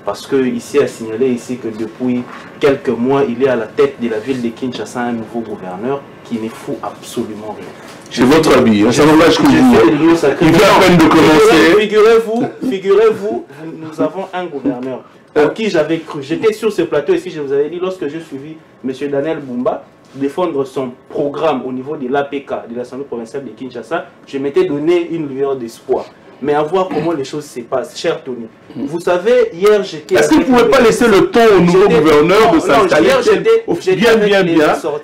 Parce que ici a signalé ici que depuis quelques mois, il est à la tête de la ville de Kinshasa un nouveau gouverneur qui ne fout absolument rien. C'est votre avis, ça n'engage que vous. Il vient à peine de commencer. Figurez-vous, nous avons un gouverneur en qui j'avais cru. J'étais sur ce plateau ici, je vous avais dit, lorsque j'ai suivi M. Daniel Bumba défendre son programme au niveau de l'APK, de l'Assemblée provinciale de Kinshasa, je m'étais donné une lueur d'espoir. Mais à voir comment les choses se passent, cher Tony. Vous savez, hier j'étais... Est-ce qu'il ne pouvait pas laisser le temps au nouveau gouverneur de s'installer bien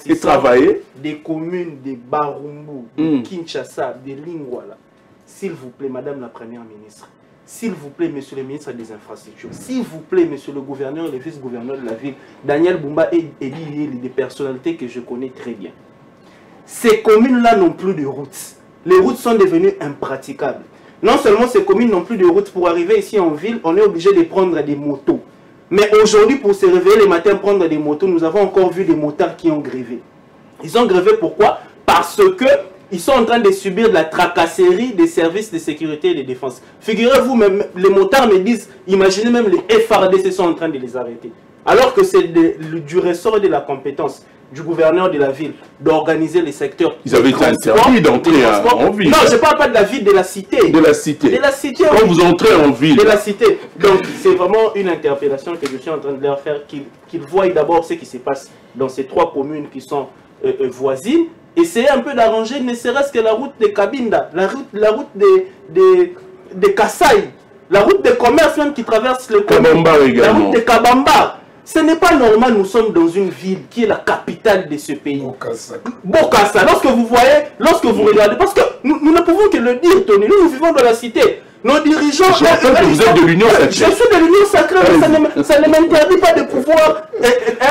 et travailler? Des communes, des Barumbu, de Kinshasa, de Lingwala. S'il vous plaît, Madame la Première ministre, s'il vous plaît, Monsieur le ministre des Infrastructures, s'il vous plaît, Monsieur le gouverneur et le vice-gouverneur de la ville, Daniel Bumba et des personnalités que je connais très bien. Ces communes-là n'ont plus de routes. Les routes sont devenues impraticables. Non seulement ces communes n'ont plus de route, pour arriver ici en ville, on est obligé de prendre des motos. Mais aujourd'hui, pour se réveiller les matins, prendre des motos, nous avons encore vu des motards qui ont grévé. Ils ont grévé pourquoi? Parce que ils sont en train de subir de la tracasserie des services de sécurité et de défense. Figurez-vous, même les motards me disent, imaginez même les FARDC sont en train de les arrêter. Alors que c'est du ressort de la compétence du gouverneur de la ville d'organiser les secteurs. Ils avaient été interdits d'entrer en ville. Non, je ne parle pas de la ville, de la cité. De la cité. De la cité. Quand vous entrez en ville. De la cité. Donc, c'est vraiment une interpellation que je suis en train de leur faire, qu'ils voient d'abord ce qui se passe dans ces trois communes qui sont voisines. Essayez un peu d'arranger, ne serait-ce que la route de Kabinda, la route de Kassai, la route de commerce même qui traverse le Kabamba également. La route de Kabamba. Ce n'est pas normal, nous sommes dans une ville qui est la capitale de ce pays. Bokassa. Lorsque vous voyez, lorsque vous regardez, parce que nous ne pouvons que le dire, Tony, nous vivons dans la cité. Nos dirigeants... Je rappelle que vous êtes de l'Union Sacrée. Je suis de l'Union Sacrée, mais ça ne m'interdit pas de pouvoir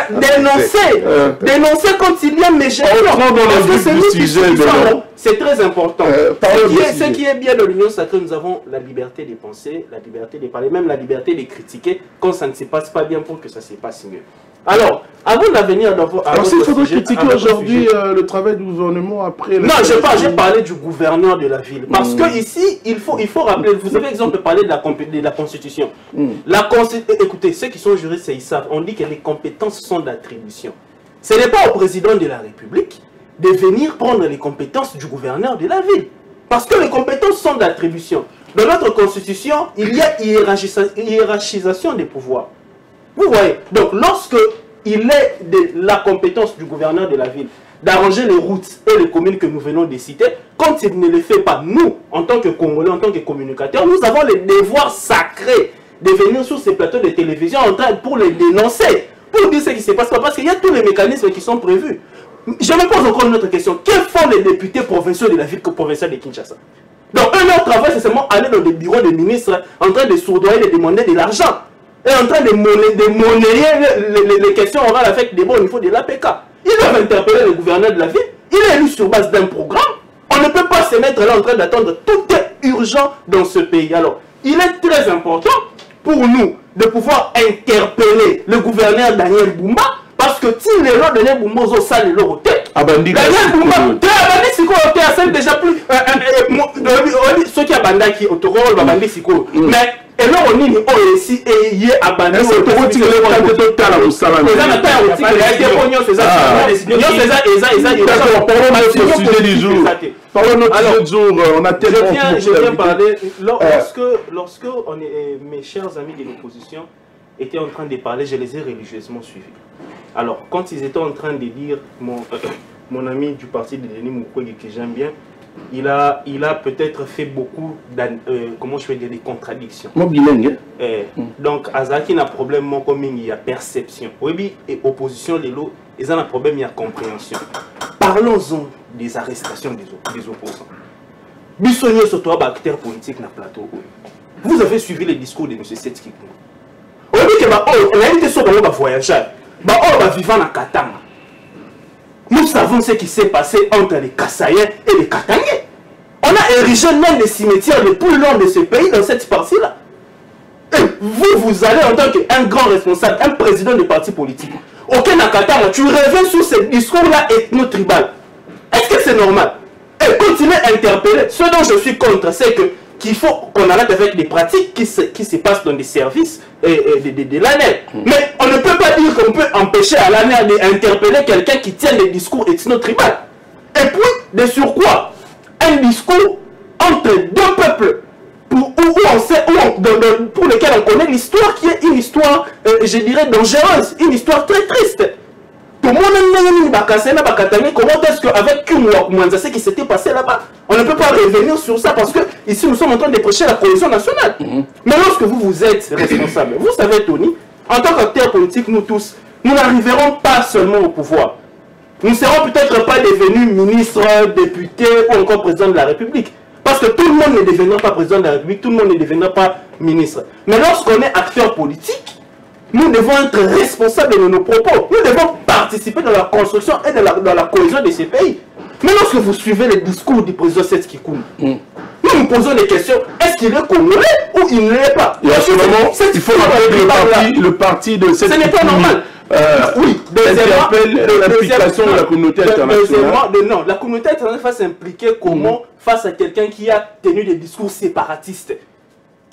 dénoncer quand il y a mes gestions. C'est très important. Ce qui est bien de l'Union Sacrée, nous avons la liberté de penser, la liberté de parler, même la liberté de critiquer quand ça ne se passe pas bien pour que ça se passe mieux. Alors, avant de venir dans votre... Alors, s'il faudrait critiquer aujourd'hui le travail du gouvernement après... Non, j'ai parlé du gouverneur de la ville. Parce que ici, il faut rappeler, vous avez exemple parlé de la Constitution. Écoutez, ceux qui sont juristes, ils savent, on dit que les compétences sont d'attribution. Ce n'est pas au président de la République de venir prendre les compétences du gouverneur de la ville. Parce que les compétences sont d'attribution. Dans notre Constitution, il y a hiérarchisation des pouvoirs. Vous voyez, donc lorsque il est de la compétence du gouverneur de la ville d'arranger les routes et les communes que nous venons de citer, quand il ne le fait pas, nous, en tant que Congolais, en tant que communicateurs, nous avons le devoir sacré de venir sur ces plateaux de télévision en train pour les dénoncer, pour dire ce qui se passe pas, parce qu'il y a tous les mécanismes qui sont prévus. Je me pose encore une autre question. Que font les députés provinciaux de la ville provinciale de Kinshasa? Donc, leur travail, c'est seulement aller dans des bureaux des ministres en train de soudoyer, de demander de l'argent. Et en train de monnayer les questions orales avec des bons au niveau de l'APK. Ils doivent interpeller le gouverneur de la ville. Il est élu sur base d'un programme. On ne peut pas se mettre là en train d'attendre. Tout est urgent dans ce pays. Alors, il est très important pour nous de pouvoir interpeller le gouverneur Daniel Bumba. Parce que si les lois de Daniel Bumba ont ça, les lois Daniel Bumba, c'est déjà plus. Ceux qui abandonnent qui autoroule, babandi siko. Mais et là on est aussi et y est abandonné. C'est pour dire que le temps de la musala. Les gens n'attendent pas aussi que les pognon c'est ça. Je viens parler lorsque mes chers amis de l'opposition étaient en train de parler, je les ai religieusement suivis. Alors, quand ils étaient en train de dire, mon ami du parti de Denis Mukwege que j'aime bien, il a peut-être fait beaucoup, comment je vais dire, des contradictions. Donc, Azaki n'a problème, comme il y a perception. Oui, et opposition, ils ont un problème, il y a compréhension. Parlons-en des arrestations des opposants. Bissonnier surtout acteur politique dans le plateau. Vous avez suivi les discours de M. Setski. On a dit que on a été sur le voyageur. On va vivre en Katanga. Nous savons ce qui s'est passé entre les Kassaïens et les Katangais. On a érigé l'un des cimetières les plus longs de ce pays dans cette partie-là. Et vous allez en tant qu'un grand responsable, un président de parti politique. Ok, Nakatanga, tu reviens sur ce discours-là ethno-tribal. Est-ce que c'est normal? Et continuer à interpeller. Ce dont je suis contre, c'est qu'il faut qu'on arrête avec des pratiques qui se passent dans des services de l'ANER. Mais on ne peut pas dire qu'on peut empêcher à l'ANER d'interpeller quelqu'un qui tient des discours ethno-tribaux. Et puis, de surcroît, un discours entre deux peuples pour lequel on connaît l'histoire qui est une histoire, je dirais, dangereuse, une histoire très triste. Tout le monde comment est-ce qu'avec ce qui s'était passé là-bas, on ne peut pas revenir sur ça parce que ici nous sommes en train de prêcher la cohésion nationale. Mais lorsque vous êtes responsable, vous savez Tony, en tant qu'acteur politique, nous tous, nous n'arriverons pas seulement au pouvoir. Nous ne serons peut-être pas devenus ministres, députés ou encore président de la République. Parce que tout le monde ne deviendra pas président de la République, tout le monde ne deviendra pas ministre. Mais lorsqu'on est acteur politique, nous devons être responsables de nos propos. Nous devons participer dans la construction et dans la cohésion de ces pays. Mais lorsque vous suivez les discours du président Setski Koum, nous nous posons des questions. Est-ce qu'il est congolais ou il ne l'est pas? Et à ce moment, il faut rappeler le parti de Setski Koum. Ce n'est pas normal. Oui, l'implication de la communauté internationale. Non, la communauté internationale va s'impliquer comment face à quelqu'un qui a tenu des discours séparatistes.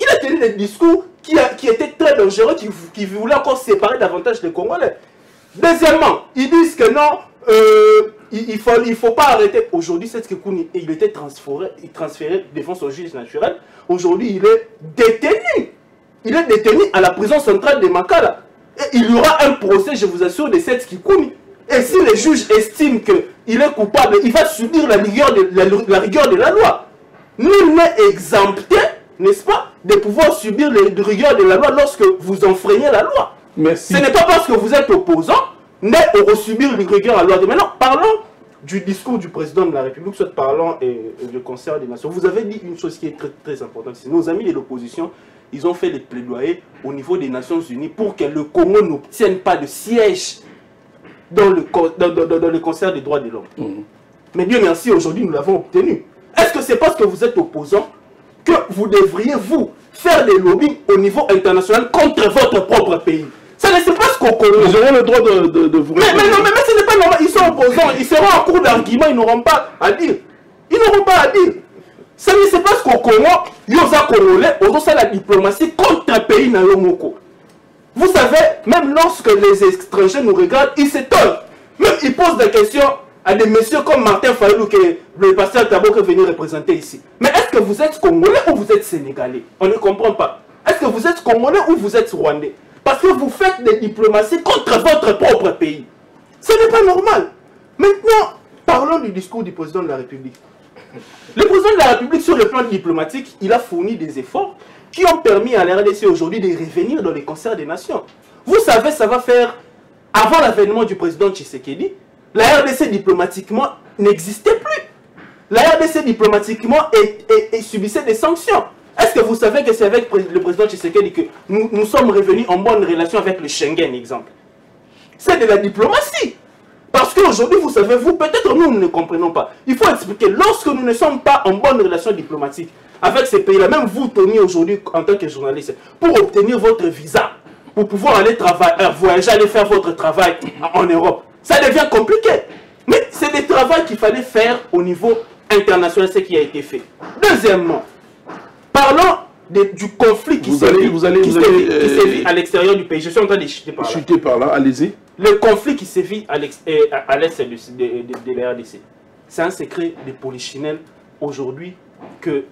Il a tenu des discours qui étaient très dangereux, qui voulaient encore séparer davantage les Congolais. Deuxièmement, ils disent que non, il faut pas arrêter. Aujourd'hui, Setski Koum, il était transféré devant son juge naturel. Aujourd'hui, il est détenu. Il est détenu à la prison centrale de Makala. Et il y aura un procès, je vous assure, de Setski Koum. Et si les juges estiment qu'il est coupable, il va subir la rigueur de la loi. Nul n'est exempté, n'est-ce pas, de pouvoir subir les rigueurs de la loi lorsque vous enfreignez la loi. Merci. Ce n'est pas parce que vous êtes opposant, mais on va subir les rigueurs à la loi. Maintenant, parlons du discours du président de la République, soit parlant du concert des nations. Vous avez dit une chose qui est très, très importante. Nos amis de l'opposition, ils ont fait des plaidoyers au niveau des Nations Unies pour que le Congo n'obtienne pas de siège dans le concert des droits de l'homme. Mais Dieu merci, aujourd'hui nous l'avons obtenu. Est-ce que c'est parce que vous êtes opposant que vous devriez, vous, faire des lobbies au niveau international contre votre propre pays? Ça ne se passe qu'au Congo. Ils auront le droit de vous répondre. Mais ce n'est pas normal. Ils sont opposants. Ils seront en cours d'argument. Ils n'auront pas à dire. Ils n'auront pas à dire. Ça ne se passe qu'au Congo. Yosa Congolais, c'est la diplomatie contre un pays dans le Moko. Vous savez, même lorsque les étrangers nous regardent, ils s'étonnent. Même ils posent des questions à des messieurs comme Martin Fayulu, que le pasteur Tabo est venu représenter ici. Mais est-ce que vous êtes Congolais ou vous êtes Sénégalais? On ne comprend pas. Est-ce que vous êtes Congolais ou vous êtes Rwandais? Parce que vous faites des diplomaties contre votre propre pays. Ce n'est pas normal. Maintenant, parlons du discours du président de la République. Le président de la République, sur le plan diplomatique, il a fourni des efforts qui ont permis à la RDC aujourd'hui de revenir dans les concerts des nations. Vous savez, ça va faire, avant l'avènement du président Tshisekedi, la RDC diplomatiquement n'existait plus. la RDC diplomatiquement subissait des sanctions. Est-ce que vous savez que c'est avec le président Tshisekedi que nous sommes revenus en bonne relation avec le Schengen, exemple? C'est de la diplomatie. Parce qu'aujourd'hui, vous savez, peut-être nous ne comprenons pas. Il faut expliquer, lorsque nous ne sommes pas en bonne relation diplomatique avec ces pays-là, même vous, Tony, aujourd'hui, en tant que journaliste, pour obtenir votre visa, pour pouvoir aller voyager, aller faire votre travail en Europe, ça devient compliqué. Mais c'est des travaux qu'il fallait faire au niveau international, ce qui a été fait. Deuxièmement, parlons du conflit qui s'est vu à l'extérieur du pays. Je suis en train de chuter par là. Chuter par là, allez-y. Le conflit qui s'est vu à l'est de la RDC. C'est un secret de polichinelle aujourd'hui que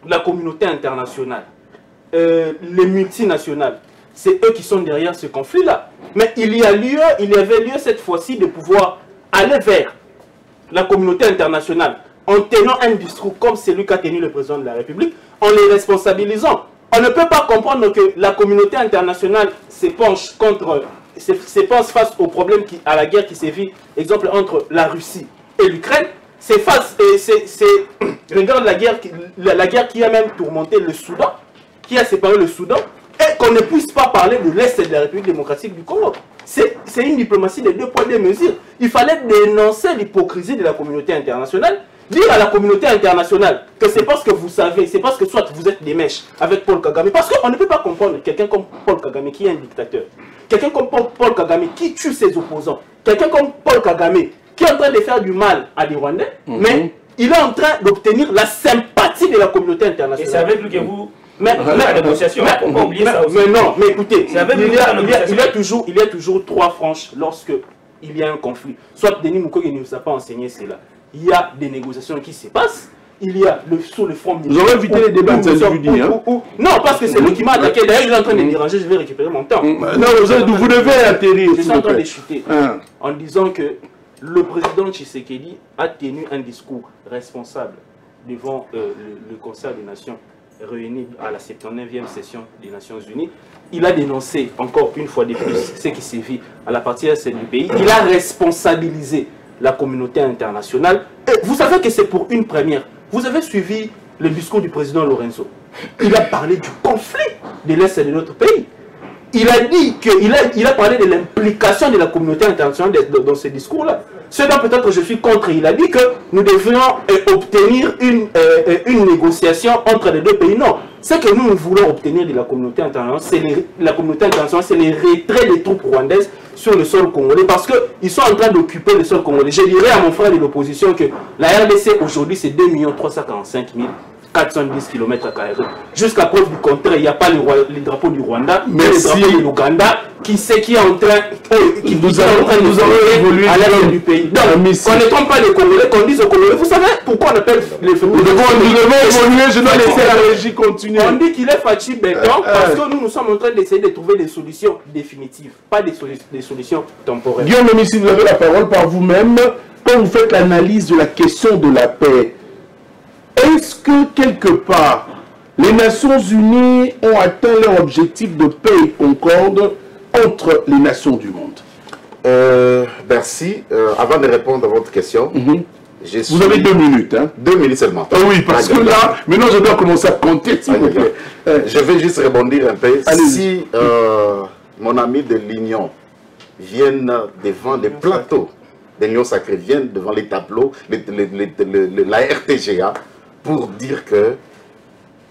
la communauté internationale, les multinationales, c'est eux qui sont derrière ce conflit-là. Mais il y avait lieu cette fois-ci de pouvoir aller vers la communauté internationale en tenant un discours comme celui qu'a tenu le président de la République, en les responsabilisant. On ne peut pas comprendre que la communauté internationale se penche face au problème, à la guerre qui sévit, exemple, entre la Russie et l'Ukraine. Regarde la guerre qui a même tourmenté le Soudan, qui a séparé le Soudan, et qu'on ne puisse pas parler de l'Est de la République démocratique du Congo. C'est une diplomatie de 2 poids 2 mesures. Il fallait dénoncer l'hypocrisie de la communauté internationale, dire à la communauté internationale que c'est parce que vous savez, c'est parce que soit vous êtes des mèches avec Paul Kagame, parce qu'on ne peut pas comprendre quelqu'un comme Paul Kagame qui est un dictateur, quelqu'un comme Paul Kagame qui tue ses opposants, quelqu'un comme Paul Kagame qui est en train de faire du mal à des Rwandais, mais il est en train d'obtenir la sympathie de la communauté internationale. Et c'est avec lui que vous... la négociation, on peut oublier ça aussi. Mais non, mais écoutez, il y a toujours 3 franges lorsque il y a un conflit. Soit Denis Mukwege ne nous a pas enseigné cela. Il y a des négociations qui se passent. Il y a sur le front... Vous aurez évité les débats de samedi. Non, parce que c'est lui qui m'a attaqué. D'ailleurs, il est en train de me déranger, je vais récupérer mon temps. Non, vous devez atterrir. Je suis en train de chuter en disant que le président Tshisekedi a tenu un discours responsable devant le Conseil des Nations réuni à la 79e session des Nations Unies. Il a dénoncé encore une fois de plus ce qui s'est vu à la partie est du pays. Il a responsabilisé la communauté internationale. Et vous savez que c'est pour une première. Vous avez suivi le discours du président Lorenzo. Il a parlé du conflit de l'Est de notre pays. Il a dit qu'il a parlé de l'implication de la communauté internationale dans ce discours-là. Ce dont peut-être je suis contre, il a dit que nous devrions obtenir une négociation entre les 2 pays. Non, ce que nous voulons obtenir de la communauté internationale, c'est le retrait des troupes rwandaises sur le sol congolais, parce qu'ils sont en train d'occuper le sol congolais. Je dirais à mon frère de l'opposition que la RDC aujourd'hui c'est 2 345 410 km². Jusqu'à preuve du contraire, il n'y a pas le drapeau du Rwanda, mais le drapeau de l'Ouganda qui est en train de évoluer à l'est du pays. Donc, qu'on ne trompe pas les Congolais, qu'on dise aux Congolais, vous savez pourquoi on appelle les féminins? Nous devons évoluer, je dois laisser la régie continuer. On dit qu'il est Fachi Béton parce que nous sommes en train d'essayer de trouver des solutions définitives, pas des solutions temporaires. Guillaume Missi, vous avez la parole par vous-même. Quand vous faites l'analyse de la question de la paix, est-ce que quelque part, les Nations Unies ont atteint leur objectif de paix et concorde entre les nations du monde? Merci. Avant de répondre à votre question, vous avez 2 minutes. Hein? 2 minutes seulement. Oui, parce que là, maintenant je dois commencer à compter, s'il vous plaît. Je vais juste rebondir un peu. Si mon ami de l'Union viennent devant les plateaux de l'Union sacrée, viennent devant les tableaux, la RTGA, pour dire que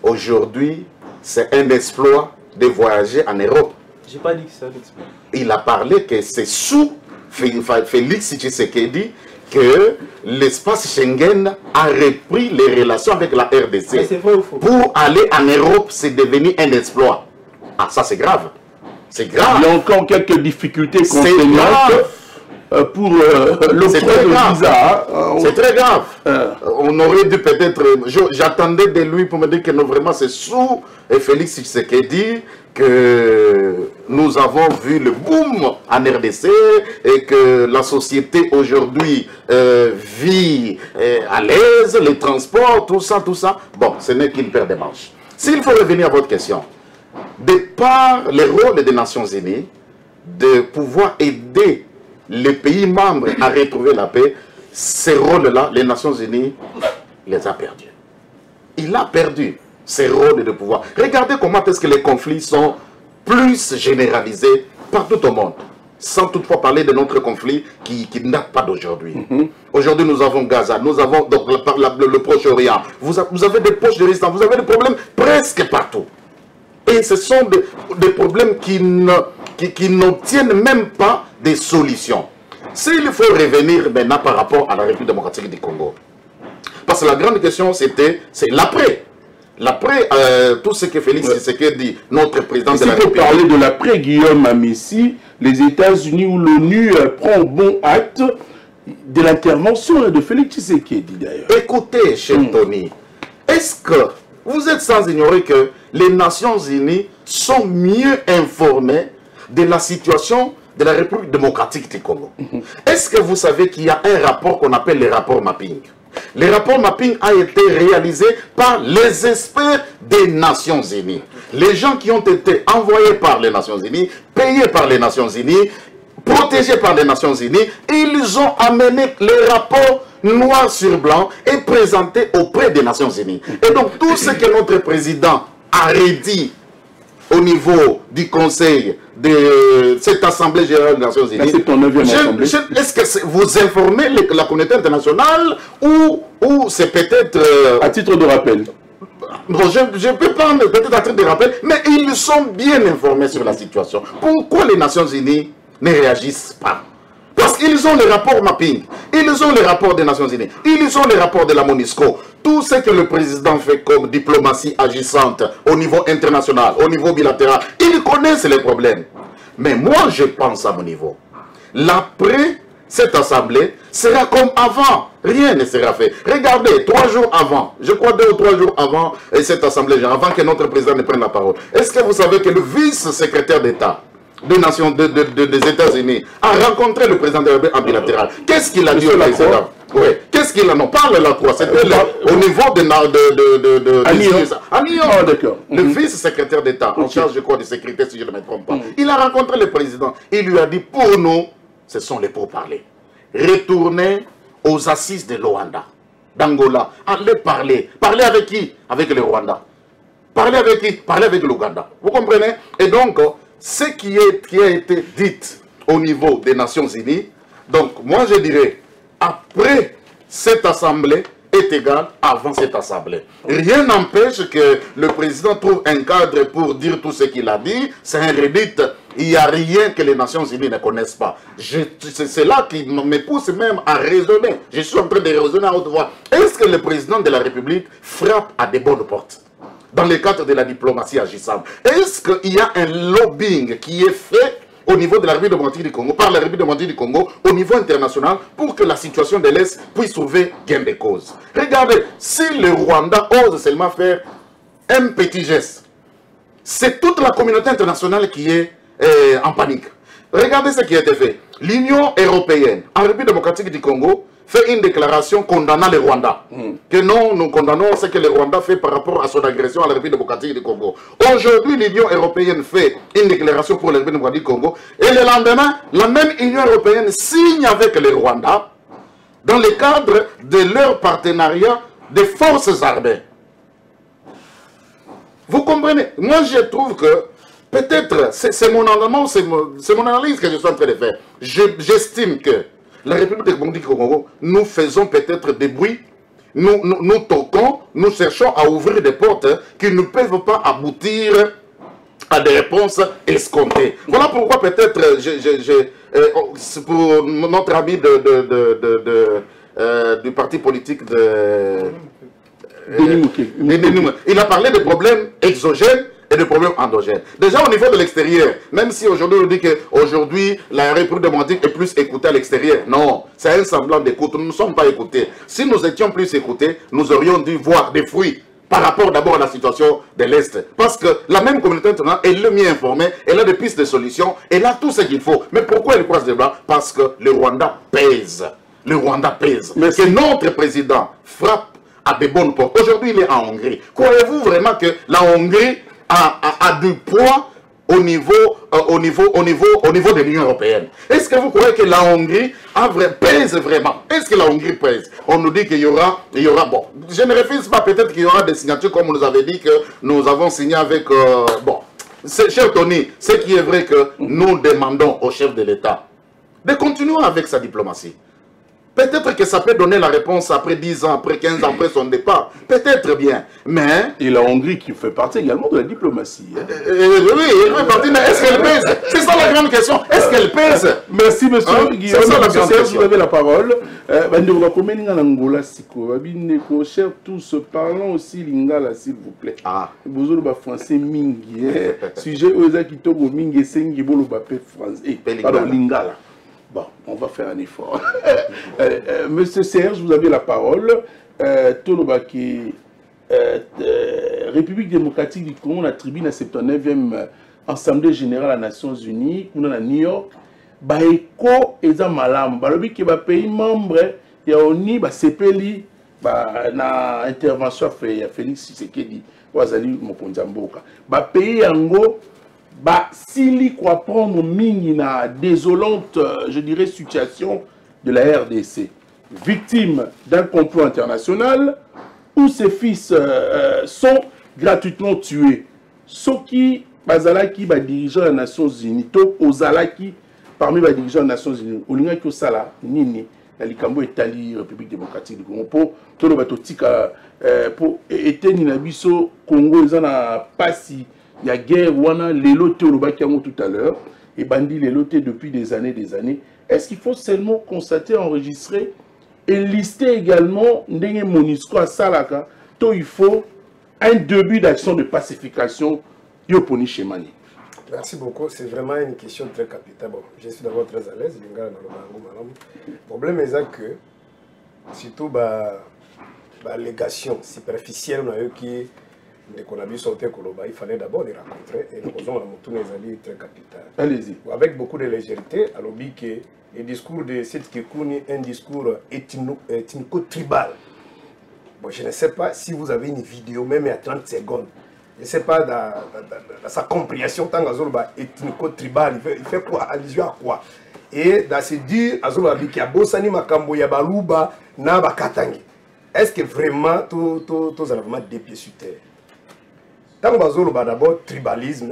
aujourd'hui c'est un exploit de voyager en Europe. J'ai pas dit que c'est un exploit. Il a parlé que c'est sous Félix Tshisekedi que l'espace Schengen a repris les relations avec la RDC. Mais c'est vrai ou faux? Pour aller en Europe, c'est devenu un exploit. Ah, ça c'est grave. C'est grave. Il y a encore quelques difficultés contraignantes pour l'octroi de visa. C'est très grave. On aurait dû peut-être... J'attendais de lui pour me dire que non, vraiment c'est sous Félix Tshisekedi que nous avons vu le boom en RDC et que la société aujourd'hui vit à l'aise, les transports, tout ça, tout ça. Bon, ce n'est qu'une paire de manches. S'il faut revenir à votre question, de par le rôle des Nations Unies, de pouvoir aider les pays membres à retrouver la paix, ces rôles-là, les Nations Unies les a perdus. Il a perdu ses rôles de pouvoir. Regardez comment est-ce que les conflits sont plus généralisés partout au monde. Sans toutefois parler de notre conflit qui ne date pas d'aujourd'hui. Aujourd'hui, nous avons Gaza, nous avons donc, le Proche-Orient. Vous avez des poches de résistance, vous avez des problèmes presque partout. Et ce sont des problèmes qui n'obtiennent même pas des solutions. S'il faut revenir maintenant par rapport à la République démocratique du Congo. Parce que la grande question, c'est l'après. L'après, tout ce que Félix Tshisekedi dit, notre président de la République. Si on peut parler de l'après Guillaume Amessi, les États-Unis ou l'ONU prend bon acte de l'intervention de Félix Tshisekedi d'ailleurs. Écoutez, cher Tony, est-ce que vous êtes sans ignorer que les Nations Unies sont mieux informées de la situation de la République démocratique du Congo? Est-ce que vous savez qu'il y a un rapport qu'on appelle le rapport mapping? Le rapport mapping a été réalisé par les experts des Nations Unies. Les gens qui ont été envoyés par les Nations Unies, payés par les Nations Unies, protégés par les Nations Unies, ils ont amené les rapports noir sur blanc et présentés auprès des Nations Unies. Et donc tout ce que notre président a redit au niveau du Conseil de cette Assemblée Générale des Nations Unies. Est-ce que vous informez la communauté internationale ou c'est peut-être... à titre de rappel. Bon, je peux pas peut-être à titre de rappel, mais ils sont bien informés sur la situation. Pourquoi les Nations Unies ne réagissent pas? Parce qu'ils ont les rapports mapping, ils ont les rapports des Nations Unies, ils ont les rapports de la MONUSCO. Tout ce que le président fait comme diplomatie agissante au niveau international, au niveau bilatéral, ils connaissent les problèmes. Mais moi, je pense à mon niveau. L'après cette assemblée sera comme avant. Rien ne sera fait. Regardez, 3 jours avant, je crois 2 ou 3 jours avant cette assemblée, avant que notre président ne prenne la parole, est-ce que vous savez que le vice-secrétaire d'État des États-Unis a rencontré le président de la République en bilatéral? Qu'est-ce qu'il a dit au président? Oui. Qu'est-ce qu'il en a parlé là, quoi? C'était au niveau de d'accord. Le vice-secrétaire d'État en charge, je crois, de sécurité, si je ne me trompe pas. Il a rencontré le président. Il lui a dit, pour nous, ce sont les pourparlers. Retournez aux assises de Luanda, d'Angola. Allez parler. Parler avec qui? Avec le Rwanda. Parler avec qui? Parler avec l'Ouganda. Vous comprenez? Et donc, ce qui a été dit au niveau des Nations Unies, donc moi je dirais, après cette assemblée est égal avant cette assemblée. Rien n'empêche que le président trouve un cadre pour dire tout ce qu'il a dit. C'est un redit. Il n'y a rien que les Nations Unies ne connaissent pas. C'est là qui me pousse même à raisonner. Je suis en train de raisonner à haute voix. Est-ce que le président de la République frappe à des bonnes portes dans le cadre de la diplomatie agissante? Est-ce qu'il y a un lobbying qui est fait au niveau de la République démocratique du Congo, par la République démocratique du Congo, au niveau international, pour que la situation de l'Est puisse trouver gain de cause? Regardez, si le Rwanda ose seulement faire un petit geste, c'est toute la communauté internationale qui est en panique. Regardez ce qui a été fait. L'Union européenne, en République démocratique du Congo, fait une déclaration condamnant le Rwanda. Que non, nous condamnons ce que le Rwanda fait par rapport à son agression à la République démocratique du Congo. Aujourd'hui, l'Union européenne fait une déclaration pour la République démocratique du Congo. Et le lendemain, la même Union européenne signe avec le Rwanda dans le cadre de leur partenariat des forces armées. Vous comprenez? Moi, je trouve que peut-être, c'est mon analyse que je suis en train de faire. J'estime que la République démocratique du Congo, nous faisons peut-être des bruits, nous toquons, nous cherchons à ouvrir des portes qui ne peuvent pas aboutir à des réponses escomptées. Voilà pourquoi peut-être, pour notre ami du parti politique il a parlé de problèmes exogènes et de problèmes endogènes. Déjà au niveau de l'extérieur, même si aujourd'hui on dit qu'aujourd'hui la République démocratique est plus écoutée à l'extérieur, non, c'est un semblant d'écoute, nous ne sommes pas écoutés. Si nous étions plus écoutés, nous aurions dû voir des fruits par rapport d'abord à la situation de l'Est. Parce que la même communauté internationale, elle est mieux informée, elle a des pistes de solutions, elle a tout ce qu'il faut. Mais pourquoi elle croise les bras? Parce que le Rwanda pèse. Le Rwanda pèse. Mais que notre président frappe à de bonnes portes. Aujourd'hui, il est en Hongrie. Croyez-vous vraiment que la Hongrie a du poids au niveau de l'Union européenne. Est-ce que vous croyez que la Hongrie pèse vraiment? Est-ce que la Hongrie pèse? On nous dit qu'il y aura, bon, je ne refuse pas, peut-être qu'il y aura des signatures comme on nous avait dit que nous avons signé avec, bon, cher Tony, ce qui est vrai que nous demandons au chef de l'État de continuer avec sa diplomatie. Peut-être que ça peut donner la réponse après 10 ans, après 15 ans, après son départ. Peut-être bien. Mais... Et la Hongrie qui fait partie également de la diplomatie. Hein. Oui, elle fait partie, mais est-ce qu'elle pèse? C'est ça la grande question. Est-ce qu'elle pèse? Merci, monsieur. C'est ça la grande question. Vous avez la parole. Chers tous, parlons aussi lingala, s'il vous plaît. Ah. Vous avez français mingi. Sujet aux akitogo mingi sengi bolo bapé français. Pardon, lingala. Bon, on va faire un effort. Monsieur Serge, vous avez la parole. Tolobaki, République démocratique du Congo, la tribune à 79e Assemblée générale des Nations Unies, on a New York. Baeko eza malam. Balobi ki ba pays membre ya ONU ba sepeli ba na intervention fait Félix Tshisekedi wazali mokonzi mboka. Ba pays yango bah, s'il quoi prendre mingi na désolante, je dirais, situation de la RDC, victime d'un complot international où ses fils sont gratuitement tués. Ceux qui, bazalaki, ba dirigeants des Nations Unies, to ozalaki parmi les dirigeants des Nations Unies, olinga ki osala nini na likambo etali République démocratique du Congo po to lo batotika po eteni na biso Congo ezana pasi. Il y a guerre, wana lelo teolobakiango tout à l'heure, et bandi lelo te depuis des années. Est-ce qu'il faut seulement constater, enregistrer et lister également ndenge MONUSCO à Salaka, to il faut un début d'action de pacification yoponi Chemani? Merci beaucoup, c'est vraiment une question très capitale. Bon, je suis d'abord très à l'aise, le problème est que, surtout, l'allégation superficielle, on a eu qui qu'on a vu sortir Koloba, il fallait d'abord les rencontrer et nous avons très capital. Allez-y. Avec beaucoup de légèreté, alors que le discours de cette Kikouni est un discours ethnico-tribal. Bon, je ne sais pas si vous avez une vidéo, même à 30 secondes. Je ne sais pas dans sa compréhension, tant qu'Azolba ethnico-tribal, il fait quoi, allusion à quoi? Et dans ce dire, Azolba dit qu'il y a Bossani Makambo, Yabaluba, Naba Katangi. Est-ce que vraiment, tous allons vraiment des pieds sur terre? Tant que d'abord tribalisme,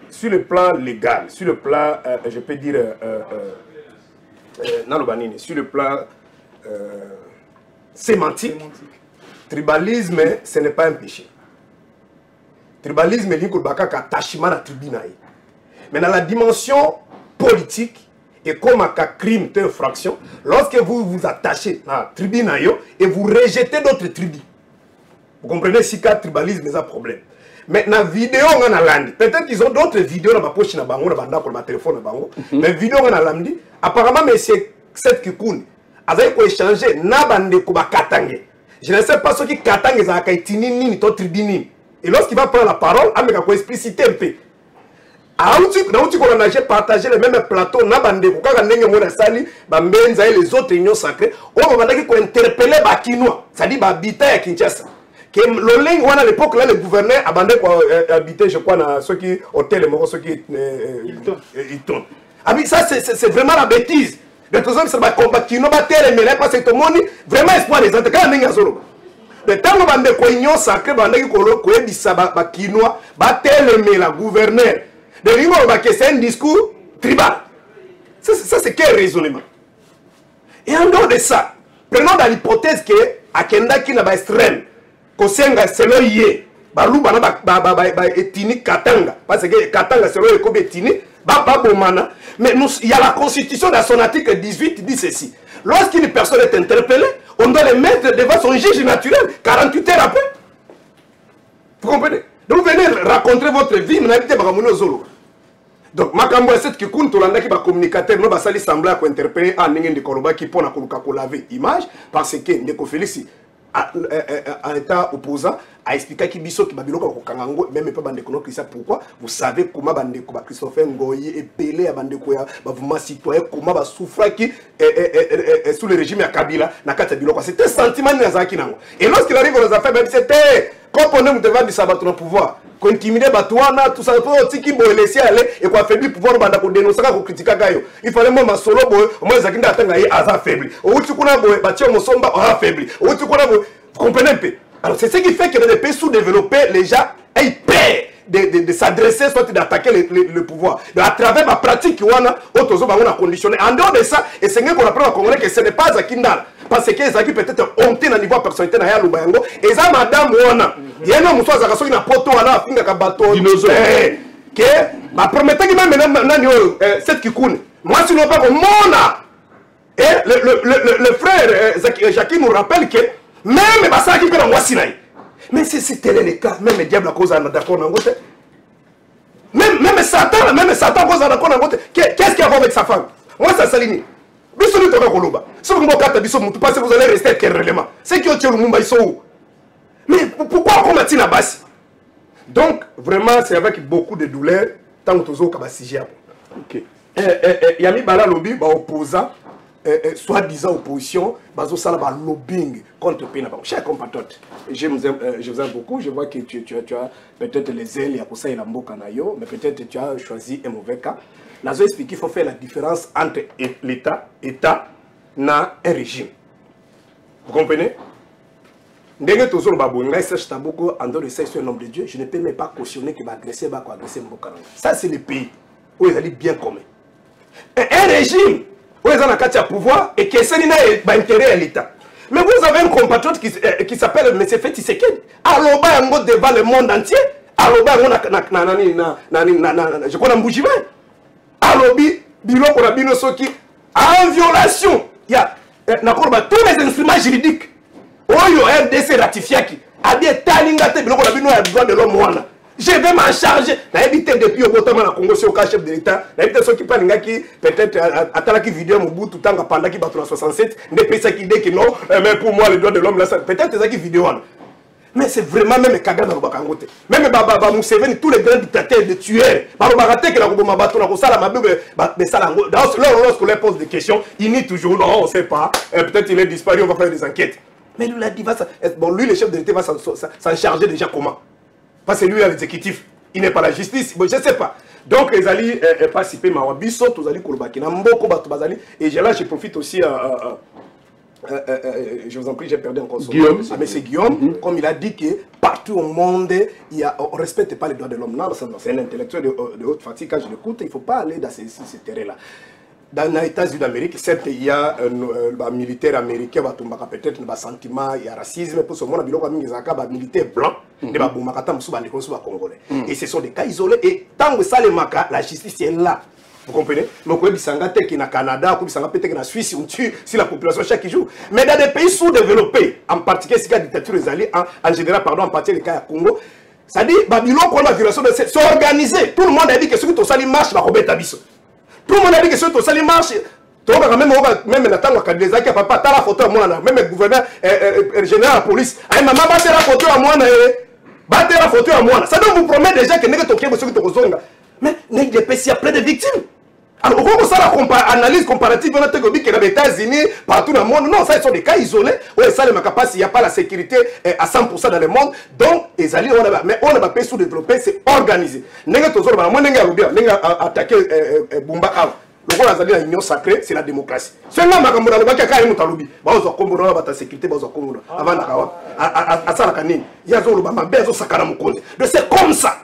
sur le plan légal, sur le plan, je peux dire, sur le plan sémantique, tribalisme, ce n'est pas un péché. Tribalisme, c'est un attachement à la tribu. Mais dans la dimension politique, et comme un crime, une infraction, lorsque vous vous attachez à la tribu et vous rejetez d'autres tribus, vous comprenez si le tribalisme est un problème. Mais dans la vidéo, on a l'andi. Peut-être qu'ils ont d'autres vidéos dans ma poche, dans ma téléphone. Mais vidéo, on a l'andi. Apparemment, M. Seth Kikouni a échangé na bande kuba katange. Je ne sais pas ce qui katange za kaitini ni to tribini. Et lorsqu'il va prendre la parole, il va expliciter un peu. J'ai partagé le même plateau na bande kuka ndenge mona sali ba mbenza et les autres unions sacrées. On va dire qu'on interpeller ba Kinois, c'est-à-dire ba habitant à Kinshasa. L'Oleng, à l'époque, là, le gouverneur abandonné quoi habiter, je crois, dans ceux qui hôtel, ceux qui Hilton. Ah oui, ça, c'est vraiment la bêtise. De toute façon, c'est un combat qui n'a pas terre, mais là, parce que tout le monde, vraiment espoir des autres. Quand on est en le temps où on est union sacrée, on est en Kinois, mais la gouverneur. De l'Union, c'est un discours tribal. Ça, c'est quel raisonnement? Et en dehors de ça, prenons dans l'hypothèse que Akenda qui n'a pas extrême. Kosenga selo yé baluba na etini katanga parce que katanga selo yé comme etini ba bomana mais il y a la constitution dans son article 18 dit ceci: lorsqu'une personne est interpellée, on doit le mettre devant son juge naturel 48 heures après. Vous comprenez? Donc vous venez raconter votre vie, mais n'habitez pas comme zolo. Donc makambo cette qui compte tolanda ki ba communicateur no ba sali sembla ko interpeller en ngende koloba ki pona ko laver image parce que ndeko Félix à l'état opposant a expliqué qu'il biso qui babiloko ko kangango même pas bande kono Christophe. Pourquoi? Vous savez comment bande ko Christopher Ngoyi et Pelé bande ko ya mouvement citoyen comment ba souffra qui sous le régime ya Kabila na kata biloko. C'était un sentiment na zaki nango. Et lorsqu'il arrive aux affaires, même c'était Quand on est devant du sabbat dans le pouvoir, qu'on intimide Batouana, tout ça, tout qui peut laisser aller et qu'on affaiblit le pouvoir, on dénoncer, qu'on critique Gayo. Il fallait moi ma solo boy, moi les akinda atanga yi asa affaibli. Au tu kuna boy, Batia Mosomba a affaibli. Au tu kuna boy, vous comprenez un peu. Alors c'est ce qui fait que dans des pays sous-développés, les gens aient peur de s'adresser, soit d'attaquer le pouvoir. Donc, à travers ma pratique, on a conditionné. En dehors de ça, et c'est qu'on apprend à Congolais que ce n'est pas Zakindal. Parce que les acquis peut-être honté dans le niveau personnalité dans le Bayango. Et ça, madame, il y a un homme qui a un poteau à la fin de bateau. Dinosaure. Que, ma promettant que même cette qui coule. Moi, si l'on pas comme Mona. Et le frère Jackie nous rappelle que même ça qui peut en Wassinaï. Mais c'est tel est le cas, même le diable à cause d'un d'accord dans côté. Même Satan à cause d'un d'accord dans côté. Qu'est-ce qu'il y a avec sa femme? Moi, ça s'aligne. Biso ni toka koloba. Si vous m'avez biso mutu parce que vous allez rester querellement. C'est qui ont tué le Mumba ils sont où? Mais pourquoi on combattit la base? Donc vraiment c'est avec beaucoup de douleur tant que tozo kabasijia. OK. Yami bala lobby ba opposant soi-disant opposition, bazo sala ba lobbying contre Pena. Chers compatriotes, je vous aime beaucoup. Je vois que tu as peut-être les ailes ya kosa ila mboka na yo, mais peut-être tu as choisi un mauvais cas. Nous expliqué qu'il faut faire la différence entre l'État et un régime. Vous comprenez? En dehors de ça, c'est un homme de Dieu. Je ne peux même pas cautionner qu'il va agresser Mbokaranga. Ça, c'est le pays où ils allaient bien commun. Un régime où ils ont un pouvoir et qui est intérêt à l'État. Mais vous avez un compatriote qui s'appelle M. Feti Sekedi. Aloba devant le monde entier. Aloba je connais Mboujiba. Alobi, biloko na bino soki en violation. Il y a tous les instruments juridiques. Oyo RDC ratifiaki. Adi talinga te biloko na bino ya droit de l'homme wana. Je vais m'en charger. Na évité depuis au bottom na Congo c'est au chef de l'État. Na évité ceux qui parlent qui peut-être atalaki vidéo Mobutu tanga pendaki bato na 67, ne pesa ki dé que non, mais pour moi les droits de l'homme là peut-être ça qui vidéo wana. Mais c'est vraiment même Kaga dans le Bakangote. Même Baba Museveni, tous les grands dictateurs, de tueurs. Lorsqu'on leur pose des questions, il nie toujours, non, on ne sait pas. Peut-être il est disparu, on va faire des enquêtes. Mais lui, il a dit, bon, lui, le chef de l'État va s'en charger déjà comment? Parce que lui, l'exécutif, il n'est pas la justice. Bon, je ne sais pas. Donc, les alliés participent à Mawabiso, tous les alliés Kolobakina, Mboko, Batubazali. Et là, je profite aussi je vous en prie, j'ai perdu encore son nom. Mais Guillaume, comme il a dit que partout au monde, on ne respecte pas les droits de l'homme. Non, c'est un intellectuel de haute fatigue. Quand je l'écoute, il ne faut pas aller dans ces terrains-là. Dans les États-Unis d'Amérique, certes, il y a un militaire américain, peut-être un sentiment, il y a racisme, pour ce monde, il y a un militaire blanc, et ce sont des cas isolés. Et tant que ça, la justice est là. Vous comprenez? Donc, il y a des Canada, peut-être en Suisse, on tue si la population chaque jour. Mais dans des pays sous-développés, en particulier si la dictature est allée, en général, pardon, en particulier le cas du Congo, ça dit, Babylone, pour la violation de c'est organisé. Tout le monde a dit que ce que tu as marche, la Robert Tabiso. Tout le monde a dit que ce que tu as marche, même la table de Zaki, papa, tu as la photo à moi, même le gouverneur général de la police, maman, battez la photo à moi, battez la photo à moi. Ça doit vous promettre déjà que n'est-ce que tu as mais il y a plein de victimes. Alors, on ça la analyse comparative, on a dit que dans les États-Unis, partout dans le monde, non, ça, ce sont des cas isolés. Oui, ça, il n'y a pas la sécurité à 100% dans le monde. Donc, les alliés, mais on n'a pas pu sous-développer, c'est organisé. Moi, on a attaqué Bumba. Le rôle de l'union sacrée, c'est la démocratie. C'est là que je vais faire la sécurité avant de c'est comme ça.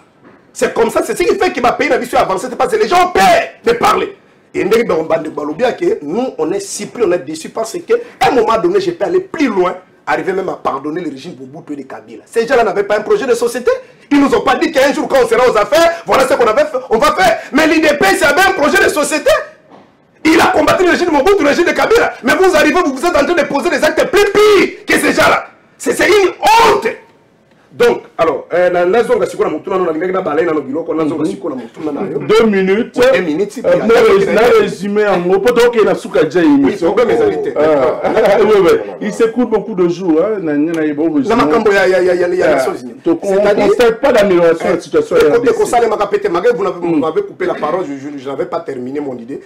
C'est comme ça, c'est ce qui fait que ma pays n'a pas avancé, parce que les gens ont peur de parler. Et nous, on est surpris, on est déçus parce qu'à un moment donné, je peux aller plus loin, arriver même à pardonner le régime Mobutu et de Kabila. Ces gens-là n'avaient pas un projet de société. Ils nous ont pas dit qu'un jour, quand on sera aux affaires, voilà ce qu'on on va faire. Mais l'IDP, c'est un projet de société. Il a combattu le régime Mobutu, le régime de Kabila. Mais vous arrivez, vous êtes en train de poser des actes plus pires que ces gens-là. C'est une honte. Donc, alors, 2 minutes. Résumé en gros. Il s'écoule beaucoup de jours. On ne constate pas l'amélioration de la situation. Vous m'avez coupé la parole, je n'avais pas terminé mon idée.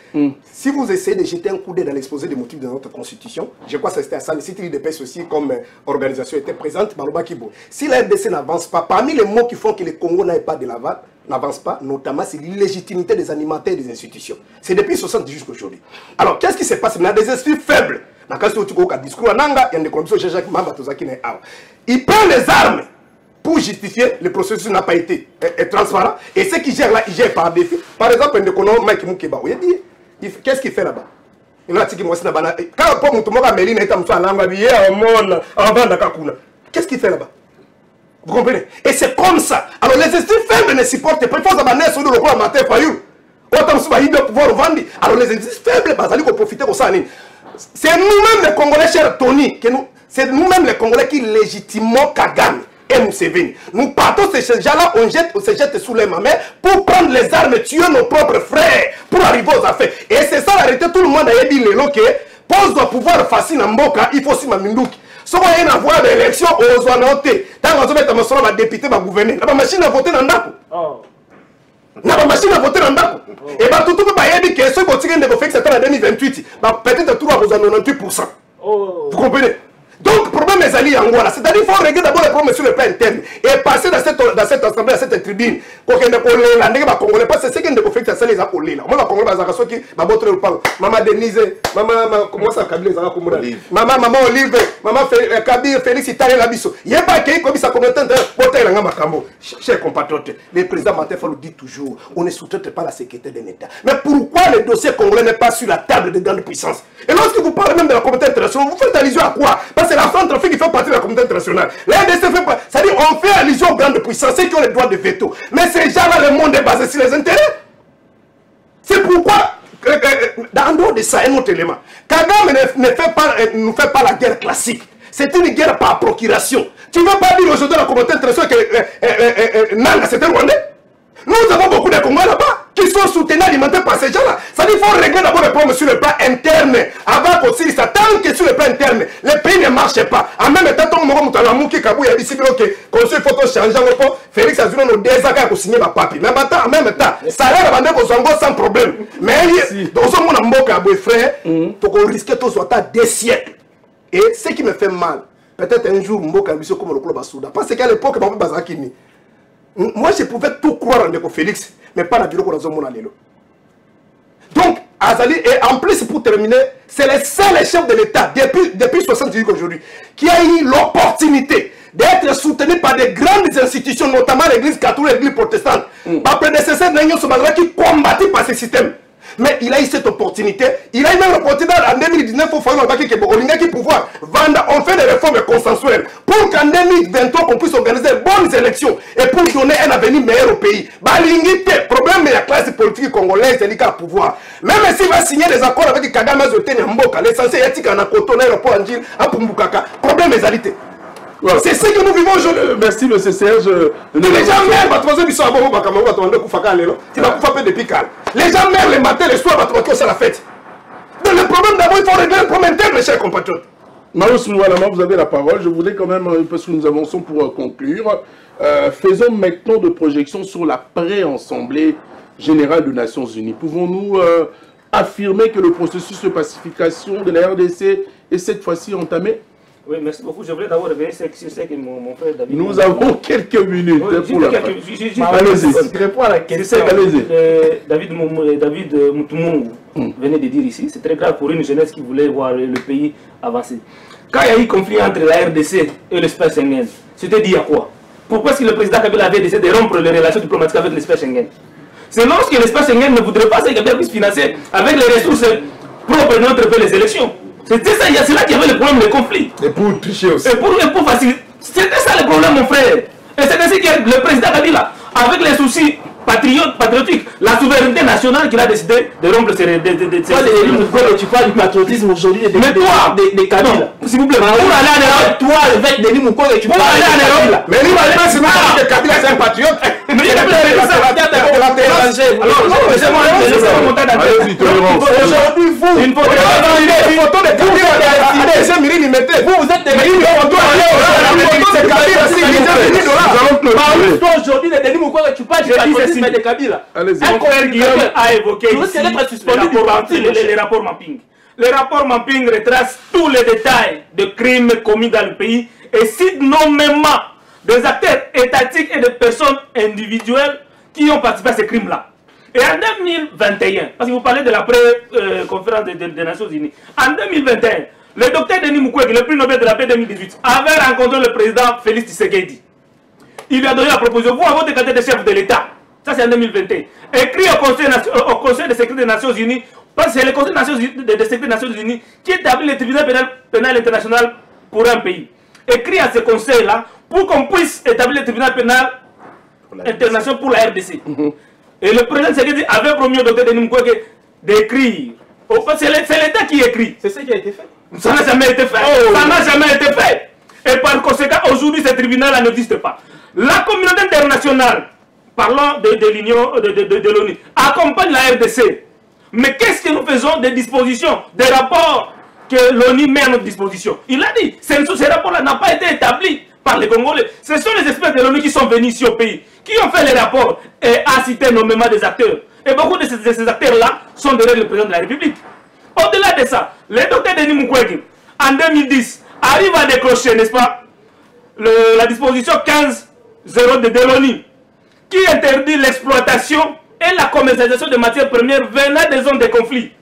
Si vous essayez de jeter un coup d'œil dans l'exposé des motifs de notre constitution, je crois que c'était à ça. Si l'IDPS aussi, comme organisation, était présente, si la RDC n'avance pas. Parmi les mots qui font que le Congo n'avance pas, notamment, c'est l'illégitimité des animateurs et des institutions. C'est depuis 60 jusqu'à aujourd'hui. Alors, qu'est-ce qui se passe? Il y a des esprits faibles. Il prend les armes pour justifier le processus n'a pas été transparent. Et ceux qui gèrent là, ils gèrent par défi. Par exemple, Mike Moukeba, qu'est-ce qu'il fait là-bas? Qu'est-ce qu'il fait là-bas? Vous comprenez? Et c'est comme ça. Alors les esprits faibles ne supportent pas. Il faut s'abonner sur le roi matin Fayou. Alors les esprits faibles, ils vont profiter de ça. C'est nous-mêmes les Congolais, cher Tony, c'est nous-mêmes les Congolais qui légitimons Kagame et Museveni. Nous partons ces gens-là, on se jette sous les mains pour prendre les armes et tuer nos propres frères pour arriver aux affaires. Et c'est ça la réalité. Tout le monde a dit que pose doit pouvoir facile en Mboka, il faut aussi Mamindouki. Si on a une voie d'élection, on doit noter. Tant qu'on a un député, va gouverner. La machine a voté dans le la machine a voté dans le et bien tout le monde a dit que ceux qui ont fait en 2028, peut-être 98%. Vous comprenez? Donc, le problème est allé en Angola. C'est-à-dire qu'il faut régler d'abord les problèmes sur le plan interne et passer dans cette assemblée, dans cette tribune. Parce que c'est ce qui est fait, c'est les appelés. Moi, je Congolais, qui maman Denise, comment ça s'appelle les Congolais? Maman Olive, maman Kabir, Félix Italien Labisso. Il n'y a pas qui comme ça, comme chers compatriotes, le président Mateffa le dit toujours, on ne sous-traite pas la sécurité de l'État. Mais pourquoi le dossier congolais n'est pas sur la table de grande puissance? Et lorsque vous parlez même de la communauté internationale, vous faites allusion à quoi? Parce que la Centrafrique qui fait partie de la communauté internationale. La RDC fait pas. C'est-à-dire on fait allusion aux grandes puissances, ceux qui ont le droit de veto. Mais ces gens-là, le monde est basé sur les intérêts. C'est pourquoi, en dehors de ça, un autre élément, Kagame ne nous fait pas la guerre classique. C'est une guerre par procuration. Tu ne veux pas dire aujourd'hui à la communauté internationale que Nanga c'était Rwandais? Nous avons beaucoup de Congolais là-bas qui sont soutenus, alimentés par ces gens-là. Ça dit qu'il faut régler d'abord les problèmes sur le plan interne avant qu'on s'y ça. Tant que sur le plan interne, les pays ne marchent pas. En même temps, tout le monde a dit que conseil photo changer Félix a dit nos désaccords pour signer ma papier. Mais en même temps, ça a l'air de sans problème. Mais dans ce monde, mon frère, tu risques de soit des siècles. Et ce qui me fait mal, peut-être un jour, Mboka Biso comme le club à Soudan. Parce qu'à l'époque, moi, je pouvais tout croire en Félix, mais pas la bureau pour la zone. Donc, Azali, et en plus, pour terminer, c'est le seul chef de l'État, depuis 70 aujourd'hui, qui a eu l'opportunité d'être soutenu par des grandes institutions, notamment l'église catholique et l'église protestante. Ma prédécesseur, Nagnon Somadra, qui combattit par ce système. Mais il a eu cette opportunité. Il a eu même l'opportunité en 2019 pour faire le pouvoir. On fait des réformes consensuelles pour qu'en 2023 on puisse organiser de bonnes élections et pour donner un avenir meilleur au pays. Le problème de la classe politique congolaise, c'est le pouvoir. Même s'il va signer des accords avec Kagame Zoté Mboka, l'essentiel est qu'il y a un coton aéroport en Gilles, à Pumbukaka. Problème est alité. C'est ce que nous vivons aujourd'hui. Merci, M. Serge. Les gens meurent, ils sont à Bobo Bakamou, tu vas faire depuis calme. Les gens meurent le matin, le soir, c'est la fête. Donc le problème d'abord, il faut régler le problème interne, mes chers compatriotes. Marius Moualama, vous avez la parole. Je voulais quand même, parce que nous avançons pour conclure, faisons maintenant de projections sur la pré-assemblée générale des Nations Unies. Pouvons-nous affirmer que le processus de pacification de la RDC est cette fois-ci entamé? Oui, merci beaucoup. Je voulais d'abord revenir sur ce que mon frère David... Nous avons quelques minutes pour la fin. Allez-y. Réponds à la question. David Moutoumou venait de dire ici, c'est très grave pour une jeunesse qui voulait voir le pays avancer. Quand il y a eu conflit entre la RDC et l'espace Schengen, c'était dit à quoi? Pourquoi est-ce que le président Kabila avait décidé de rompre les relations diplomatiques avec l'espace Schengen? C'est lorsque l'espace Schengen ne voudrait pas que Kabila puisse financer avec les ressources propres de notre pays les élections. C'était ça, il y a cela qui avait le problème de conflit. Et pour tricher aussi. Et pour faciliter. C'était ça le problème, mon frère. Et c'est ainsi que le président Kabila, avec les soucis patriotiques, la souveraineté nationale qu'il a décidé de rompre ces... Tu parles du patriotisme aujourd'hui mais toi, des Kabila. S'il vous plaît, pour aller en Europe, toi, avec Denis Mukwege, tu parles en Europe. Mais lui, c'est pas que Kabila c'est un patriote. Mais il a aujourd'hui, vous, une photo de vous êtes des aujourd'hui, les Denis Mukwege, tu parles du patriotisme de Kabila. Un collègue Guillaume a évoqué les rapports mapping. Les rapports mapping retracent tous les détails de crimes commis dans le pays et citent nommément des acteurs étatiques et des personnes individuelles qui ont participé à ces crimes-là. Et en 2021, parce que vous parlez de la pré-conférence des Nations Unies, en 2021, le docteur Denis Mukwege, le prix Nobel de la paix 2018, avait rencontré le président Félix Tshisekedi. Il lui a donné la proposition, vous, à votre qualité de chef de l'État, ça c'est en 2021, écrit au Conseil de sécurité des Nations Unies, parce que c'est le Conseil de sécurité des Nations Unies qui établit le tribunal pénal international pour un pays. Écrit à ce conseil-là pour qu'on puisse établir le tribunal pénal international pour la RDC. Et le président Tshisekedi avait promis au docteur Denis Mukwege d'écrire. C'est l'État qui écrit. C'est ce qui a été fait. Ça n'a jamais été fait. Ça n'a jamais été fait. Et par conséquent, aujourd'hui, ce tribunal n'existe pas. La communauté internationale, parlant de l'Union, de l'ONU, accompagne la RDC. Mais qu'est-ce que nous faisons des dispositions, des rapports que l'ONU met à notre disposition? Il a dit, ces rapports-là n'ont pas été établis par les Congolais. Ce sont les experts de l'ONU qui sont venus ici au pays, qui ont fait les rapports et a cité nommément des acteurs. Et beaucoup de ces acteurs-là sont derrière le président de la République. Au-delà de ça, le docteur Denis Mukwege, en 2010, arrive à décrocher, n'est-ce pas, la disposition 15.0 de l'ONU, qui interdit l'exploitation et la commercialisation de matières premières venant des zones de conflit.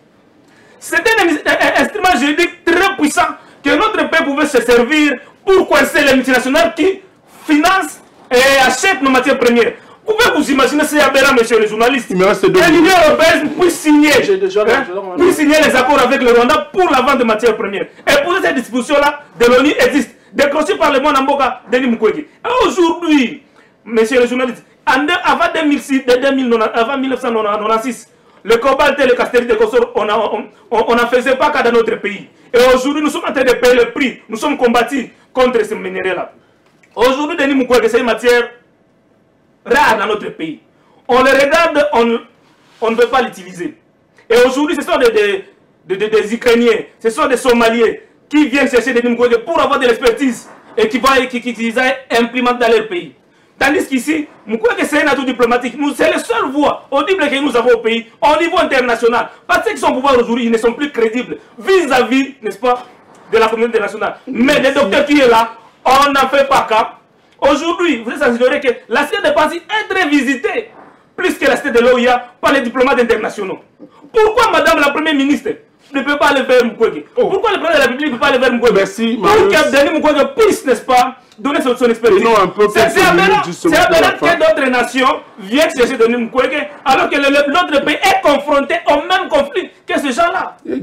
C'est un instrument juridique très puissant que notre pays pouvait se servir pour coincer les multinationales qui financent et achètent nos matières premières. Pouvez-vous imaginer ces aberrants, monsieur les journalistes, que l'Union européenne puisse signer les accords avec le Rwanda pour la vente de matières premières. Et pour cette disposition-là, de l'ONU existe, décrochée par le monde Namboka Denis Mukwege. Et aujourd'hui, monsieur les journalistes, avant 1996, le cobalt et le castellite de Kossor, on n'en faisait pas qu'à dans notre pays. Et aujourd'hui, nous sommes en train de payer le prix. Nous sommes combattus contre ces minéraux-là. Aujourd'hui, Denis Mukwege, c'est une matière rare dans notre pays. On le regarde, on ne veut pas l'utiliser. Et aujourd'hui, ce sont des Ukrainiens, ce sont des Somaliens qui viennent chercher Denis Mukwege pour avoir de l'expertise et qui aillent implémenter dans leur pays. Tandis qu'ici, Mukwege, c'est un atout diplomatique. C'est la seule voie audible que nous avons au pays, au niveau international. Parce que son pouvoir aujourd'hui, ils ne sont plus crédibles vis-à-vis, n'est-ce pas, de la communauté internationale. Mais le docteur qui est là, on n'en fait pas cas. Aujourd'hui, vous êtes ignorer que la cité de Passy est très visitée, plus que la cité de l'OIA, par les diplomates internationaux. Pourquoi Madame la Première ministre ne peut pas aller vers Mukwege? Pourquoi le président de la République ne peut pas aller vers Mukwege? Merci, pour que Denis Mukwege puisse, n'est-ce pas, donner son expertise. C'est aberrant que d'autres nations viennent chercher Denis Mukwege alors que l'autre pays est confronté au même conflit que ces gens-là. Et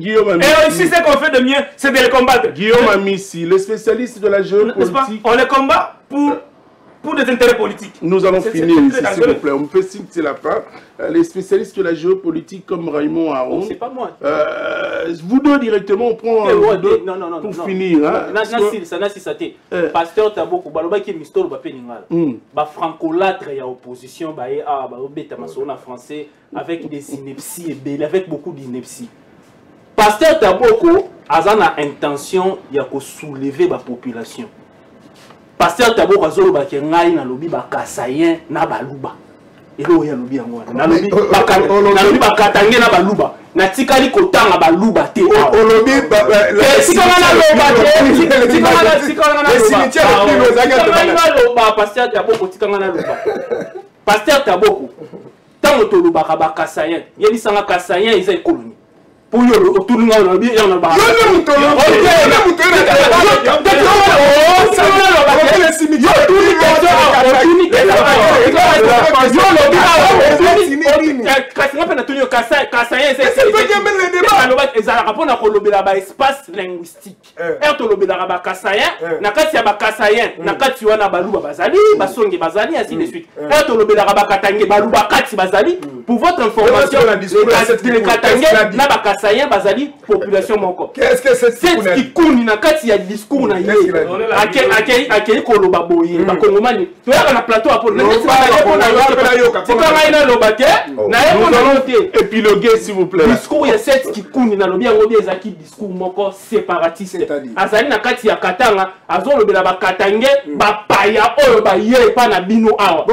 ici, ce qu'on fait de mieux, c'est de les combattre. Guillaume Amissi, le spécialiste de la géopolitique. On les combat pour des intérêts politiques. Nous allons finir ici, s'il vous plaît. On me fait signe que c'est la fin. Les spécialistes de la géopolitique comme Raymond Aron. C'est pas moi. Vous deux directement, on prend non, pour finir. Pasteur Taboko, baloba qui mistolo ba peningal. Ba francolâtre ya opposition ba obeta masona français avec des inepties et belle avec beaucoup d'inepties. Pasteur Taboko azana intention ya ko soulever la population. Pasteur Taboko azoloba ke ngai na lobi ba kasayen na baluba. Elo ya lobi yango na lobi ba katange na baluba. Na tikali kotanga baluba te. Olobi Pasteur Taboko tikanga na loba. Pasteur Taboko tango tolobaka ba kasayen. Yelisanga kasayen eza économie. Pour yo autour nga lobi ya na ba. Espace linguistique. Pour votre information, population moko. Qu'est-ce que c'est qui kuni na kati ya discours na yé akei koloba boye ba kongomani to ya na plateau apo na épiloguer s'il vous plaît. Discours ya set qui kuni na lobby yango bi ezaki discours moko séparatiste. C'est-à-dire azali na kati ya Katanga azolobela ba Katange ba paya oyo ba ye pa na bino awa.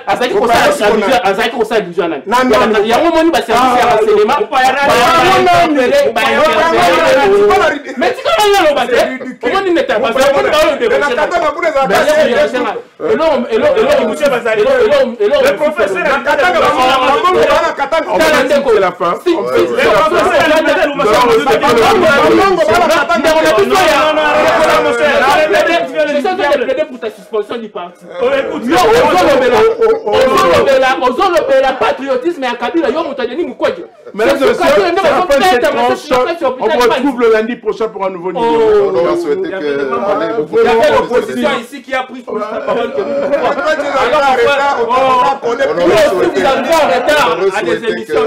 Azali ko ça division nani. Yango moni ba service ya renseignement. Mais tu connais le bâtiment. Comment il n'était pas le professeur la fin. Pour ta suspension du parti. La patriotisme et un Kabila, on retrouve le lundi prochain pour un nouveau numéro. On va souhaiter que... Il y avait l'opposition ici qui a pris plus la parole que nous. Alors, vous avez en retard à des émissions.